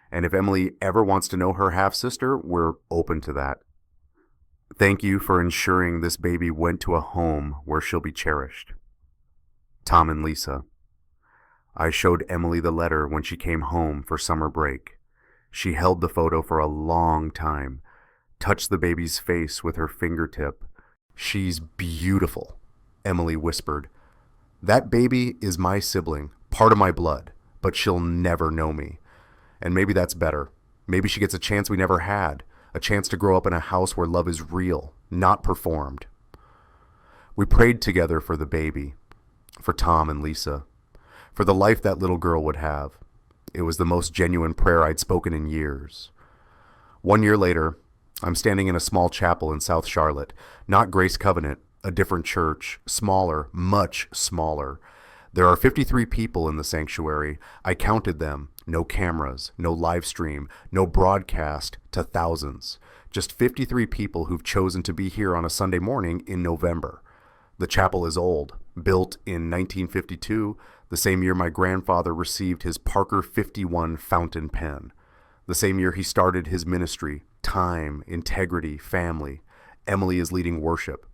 And if Emily ever wants to know her half-sister, we're open to that. Thank you for ensuring this baby went to a home where she'll be cherished. Tom and Lisa." I showed Emily the letter when she came home for summer break. She held the photo for a long time, touched the baby's face with her fingertip. "She's beautiful," Emily whispered. "That baby is my sibling, part of my blood, but she'll never know me. And maybe that's better. Maybe she gets a chance we never had, a chance to grow up in a house where love is real, not performed." We prayed together for the baby, for Tom and Lisa, for the life that little girl would have. It was the most genuine prayer I'd spoken in years. 1 year later, I'm standing in a small chapel in South Charlotte, not Grace Covenant, a different church, smaller, much smaller. There are 53 people in the sanctuary. I counted them. No cameras, no live stream, no broadcast to thousands. Just 53 people who've chosen to be here on a Sunday morning in November. The chapel is old, built in 1952, the same year my grandfather received his Parker 51 fountain pen. The same year he started his ministry, Time, Integrity, Family. Emily is leading worship.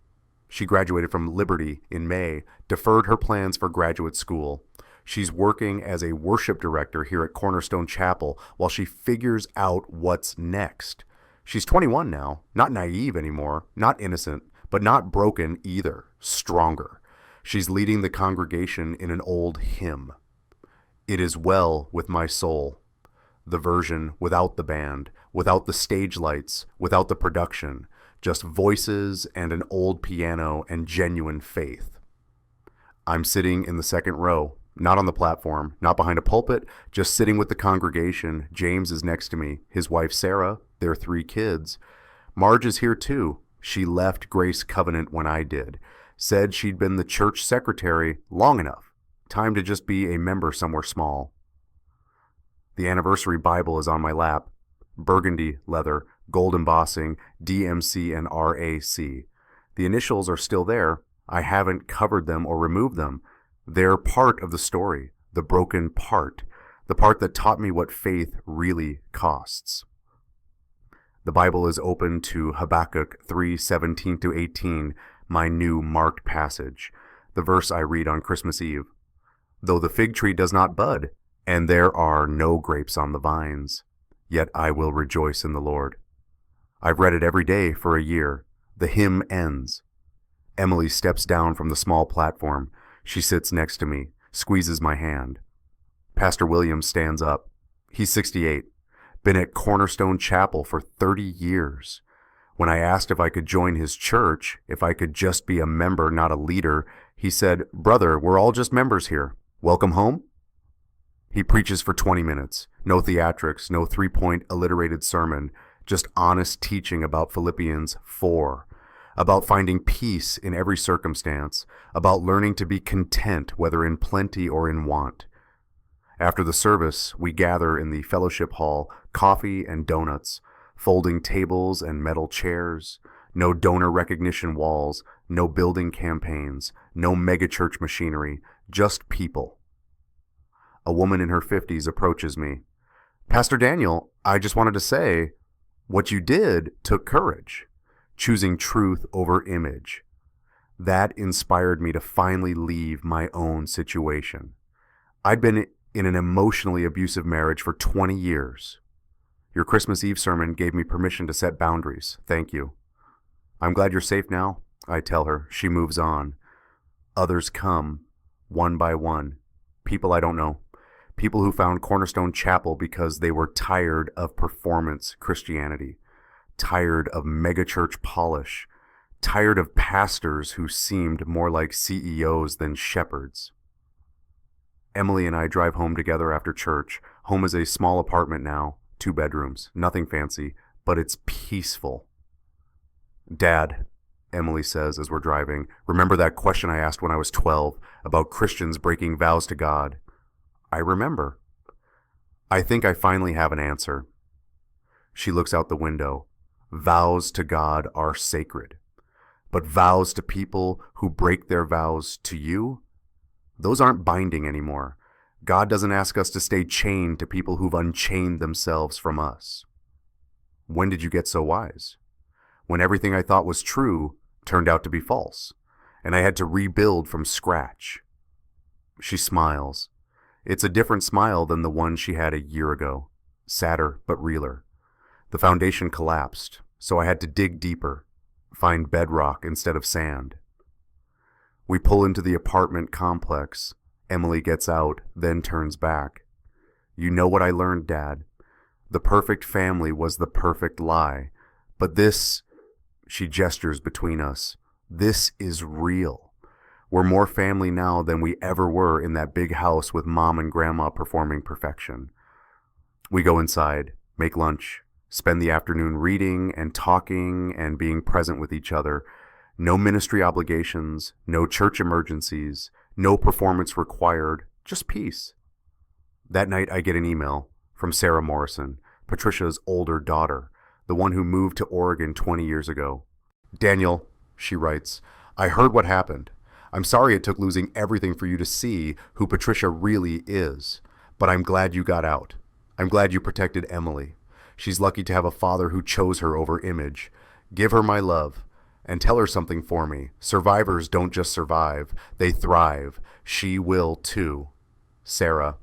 She graduated from Liberty in May, deferred her plans for graduate school. She's working as a worship director here at Cornerstone Chapel while she figures out what's next. She's 21 now, not naive anymore, not innocent, but not broken either, stronger. She's leading the congregation in an old hymn. "It is well with my soul." The version without the band, without the stage lights, without the production, just voices and an old piano and genuine faith. I'm sitting in the second row, not on the platform, not behind a pulpit, just sitting with the congregation. James is next to me, his wife Sarah, their 3 kids. Marge is here too. She left Grace Covenant when I did. Said she'd been the church secretary long enough. Time to just be a member somewhere small. The anniversary Bible is on my lap. Burgundy leather, gold embossing, DMC and RAC. The initials are still there. I haven't covered them or removed them. They're part of the story, the broken part, the part that taught me what faith really costs. The Bible is open to Habakkuk 3:17-18, my new marked passage, the verse I read on Christmas Eve. Though the fig tree does not bud, and there are no grapes on the vines, yet I will rejoice in the Lord. I've read it every day for a year. The hymn ends. Emily steps down from the small platform. She sits next to me, squeezes my hand. Pastor Williams stands up. He's 68. Been at Cornerstone Chapel for 30 years. When I asked if I could join his church, if I could just be a member, not a leader, he said, "Brother, we're all just members here. Welcome home?" He preaches for 20 minutes. No theatrics, no 3-point alliterated sermon, just honest teaching about Philippians 4, about finding peace in every circumstance, about learning to be content whether in plenty or in want. After the service, we gather in the fellowship hall, coffee and donuts, folding tables and metal chairs, no donor recognition walls, no building campaigns, no megachurch machinery, just people. A woman in her 50s approaches me. "Pastor Daniel, I just wanted to say, what you did took courage, choosing truth over image. That inspired me to finally leave my own situation. I'd been in an emotionally abusive marriage for 20 years. Your Christmas Eve sermon gave me permission to set boundaries. Thank you." "I'm glad you're safe now," I tell her. She moves on. Others come, one by one. People I don't know. People who found Cornerstone Chapel because they were tired of performance Christianity, tired of megachurch polish, tired of pastors who seemed more like CEOs than shepherds. Emily and I drive home together after church. Home is a small apartment now, 2 bedrooms, nothing fancy, but it's peaceful. "Dad," Emily says as we're driving, "remember that question I asked when I was 12 about Christians breaking vows to God?" I remember. I think I finally have an answer. She looks out the window. Vows to God are sacred. But vows to people who break their vows to you, those aren't binding anymore. God doesn't ask us to stay chained to people who've unchained themselves from us. When did you get so wise? When everything I thought was true turned out to be false, and I had to rebuild from scratch. She smiles. It's a different smile than the one she had a year ago, sadder but realer. The foundation collapsed, so I had to dig deeper, find bedrock instead of sand. We pull into the apartment complex. Emily gets out, then turns back. "You know what I learned, Dad? The perfect family was the perfect lie. But this," she gestures between us, "this is real. We're more family now than we ever were in that big house with Mom and Grandma performing perfection." We go inside, make lunch, spend the afternoon reading and talking and being present with each other. No ministry obligations, no church emergencies, no performance required, just peace. That night I get an email from Sarah Morrison, Patricia's older daughter, the one who moved to Oregon 20 years ago. "Daniel," she writes, "I heard what happened. I'm sorry it took losing everything for you to see who Patricia really is, but I'm glad you got out. I'm glad you protected Emily. She's lucky to have a father who chose her over image. Give her my love, and tell her something for me. Survivors don't just survive, they thrive. She will too. Sarah."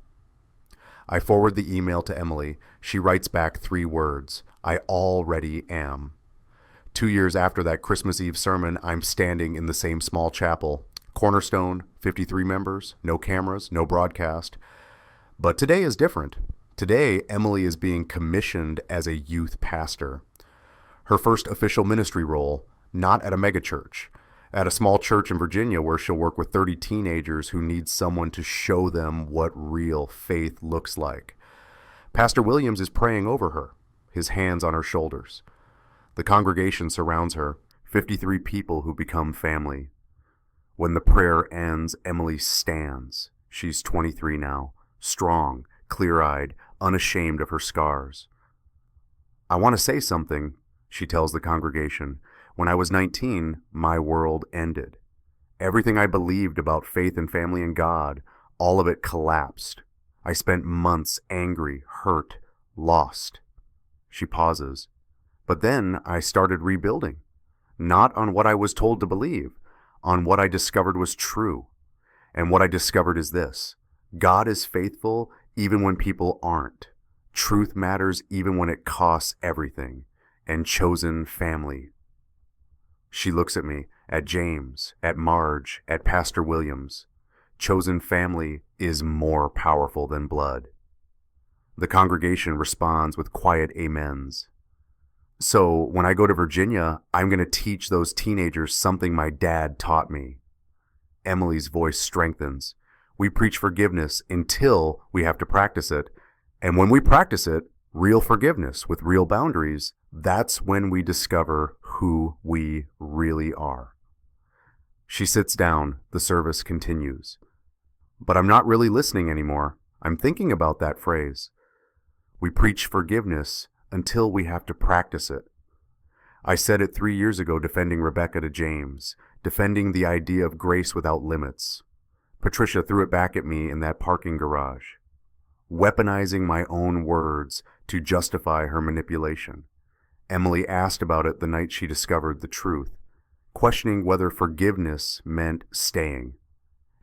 I forward the email to Emily. She writes back 3 words. "I already am." 2 years after that Christmas Eve sermon, I'm standing in the same small chapel. Cornerstone, 53 members, no cameras, no broadcast. But today is different. Today, Emily is being commissioned as a youth pastor. Her first official ministry role, not at a megachurch. at a small church in Virginia where she'll work with 30 teenagers who need someone to show them what real faith looks like. Pastor Williams is praying over her, his hands on her shoulders. The congregation surrounds her, 53 people who become family. When the prayer ends, Emily stands. She's 23 now, strong, clear-eyed, unashamed of her scars. "I want to say something," she tells the congregation. "When I was 19, my world ended. Everything I believed about faith and family and God, all of it collapsed. I spent months angry, hurt, lost." She pauses. "But then I started rebuilding. Not on what I was told to believe, on what I discovered was true. And what I discovered is this: God is faithful even when people aren't. Truth matters even when it costs everything. And chosen family." She looks at me, at James, at Marge, at Pastor Williams. Chosen family is more powerful than blood. The congregation responds with quiet amens. "So when I go to Virginia, I'm going to teach those teenagers something my dad taught me." Emily's voice strengthens. "We preach forgiveness until we have to practice it. And when we practice it, real forgiveness with real boundaries, that's when we discover who we really are." She sits down. The service continues. "But I'm not really listening anymore. I'm thinking about that phrase. We preach forgiveness until we have to practice it. I said it 3 years ago defending Rebecca to James, defending the idea of grace without limits. Patricia threw it back at me in that parking garage. Weaponizing my own words to justify her manipulation. Emily asked about it the night she discovered the truth, questioning whether forgiveness meant staying.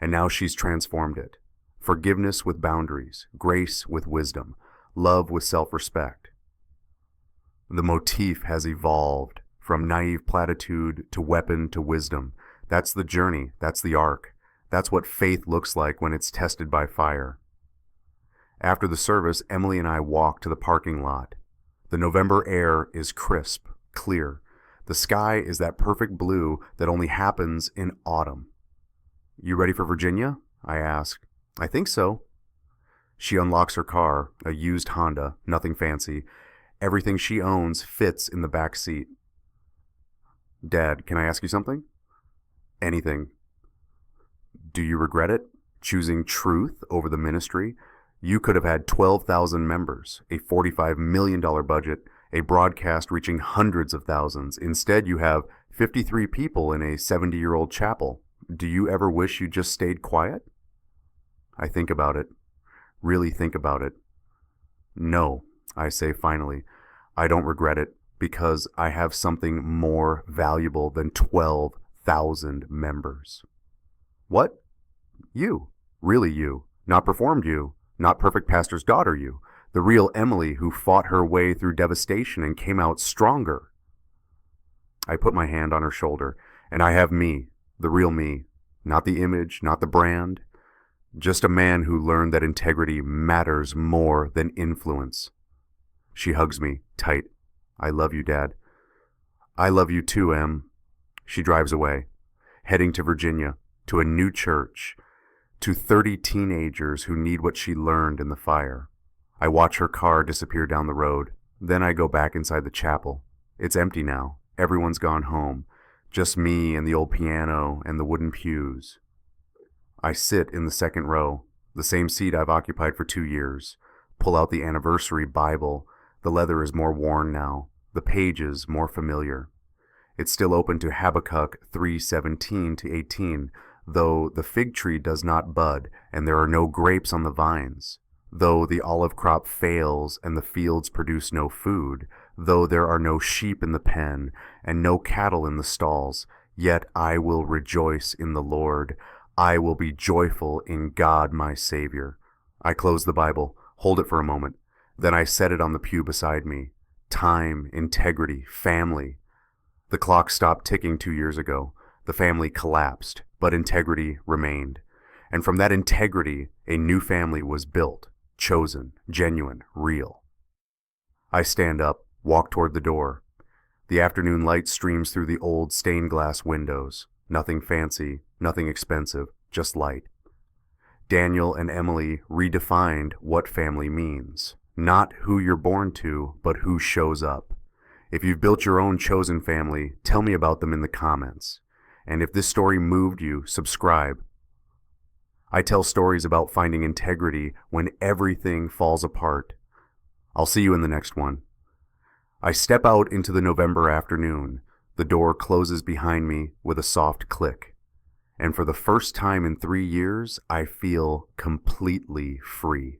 And now she's transformed it. Forgiveness with boundaries, grace with wisdom, love with self-respect. The motif has evolved from naive platitude to weapon to wisdom. That's the journey. That's the arc. That's what faith looks like when it's tested by fire. After the service, Emily and I walk to the parking lot. The November air is crisp, clear. The sky is that perfect blue that only happens in autumn. "You ready for Virginia?" I ask. "I think so." She unlocks her car, a used Honda, nothing fancy. Everything she owns fits in the back seat. "Dad, can I ask you something?" "Anything." "Do you regret it? Choosing truth over the ministry? You could have had 12,000 members, a $45 million budget, a broadcast reaching hundreds of thousands. Instead, you have 53 people in a 70-year-old chapel. Do you ever wish you just stayed quiet?" I think about it. Really think about it. "No," I say finally. "I don't regret it because I have something more valuable than 12,000 members." "What?" "You. Really you. Not performed you. Not perfect pastor's daughter you. The real Emily who fought her way through devastation and came out stronger." I put my hand on her shoulder, and I have me, the real me. Not the image, not the brand. Just a man who learned that integrity matters more than influence. She hugs me, tight. "I love you, Dad." "I love you too, Em." She drives away, heading to Virginia, to a new church, to 30 teenagers who need what she learned in the fire. I watch her car disappear down the road. Then I go back inside the chapel. It's empty now. Everyone's gone home. Just me and the old piano and the wooden pews. I sit in the second row, the same seat I've occupied for 2 years. Pull out the anniversary Bible. The leather is more worn now. The pages more familiar. It's still open to Habakkuk 3:17 to 18, though the fig tree does not bud and there are no grapes on the vines, though the olive crop fails and the fields produce no food, though there are no sheep in the pen and no cattle in the stalls, yet I will rejoice in the Lord. I will be joyful in God my Savior. I close the Bible, hold it for a moment, then I set it on the pew beside me. Time, integrity, family. The clock stopped ticking 2 years ago. The family collapsed, but integrity remained. And from that integrity, a new family was built, chosen, genuine, real. I stand up, walk toward the door. The afternoon light streams through the old stained glass windows. Nothing fancy, nothing expensive, just light. Daniel and Emily redefined what family means. Not who you're born to, but who shows up. If you've built your own chosen family, tell me about them in the comments. And if this story moved you, subscribe. I tell stories about finding integrity when everything falls apart. I'll see you in the next one. I step out into the November afternoon. The door closes behind me with a soft click. And for the first time in 3 years, I feel completely free.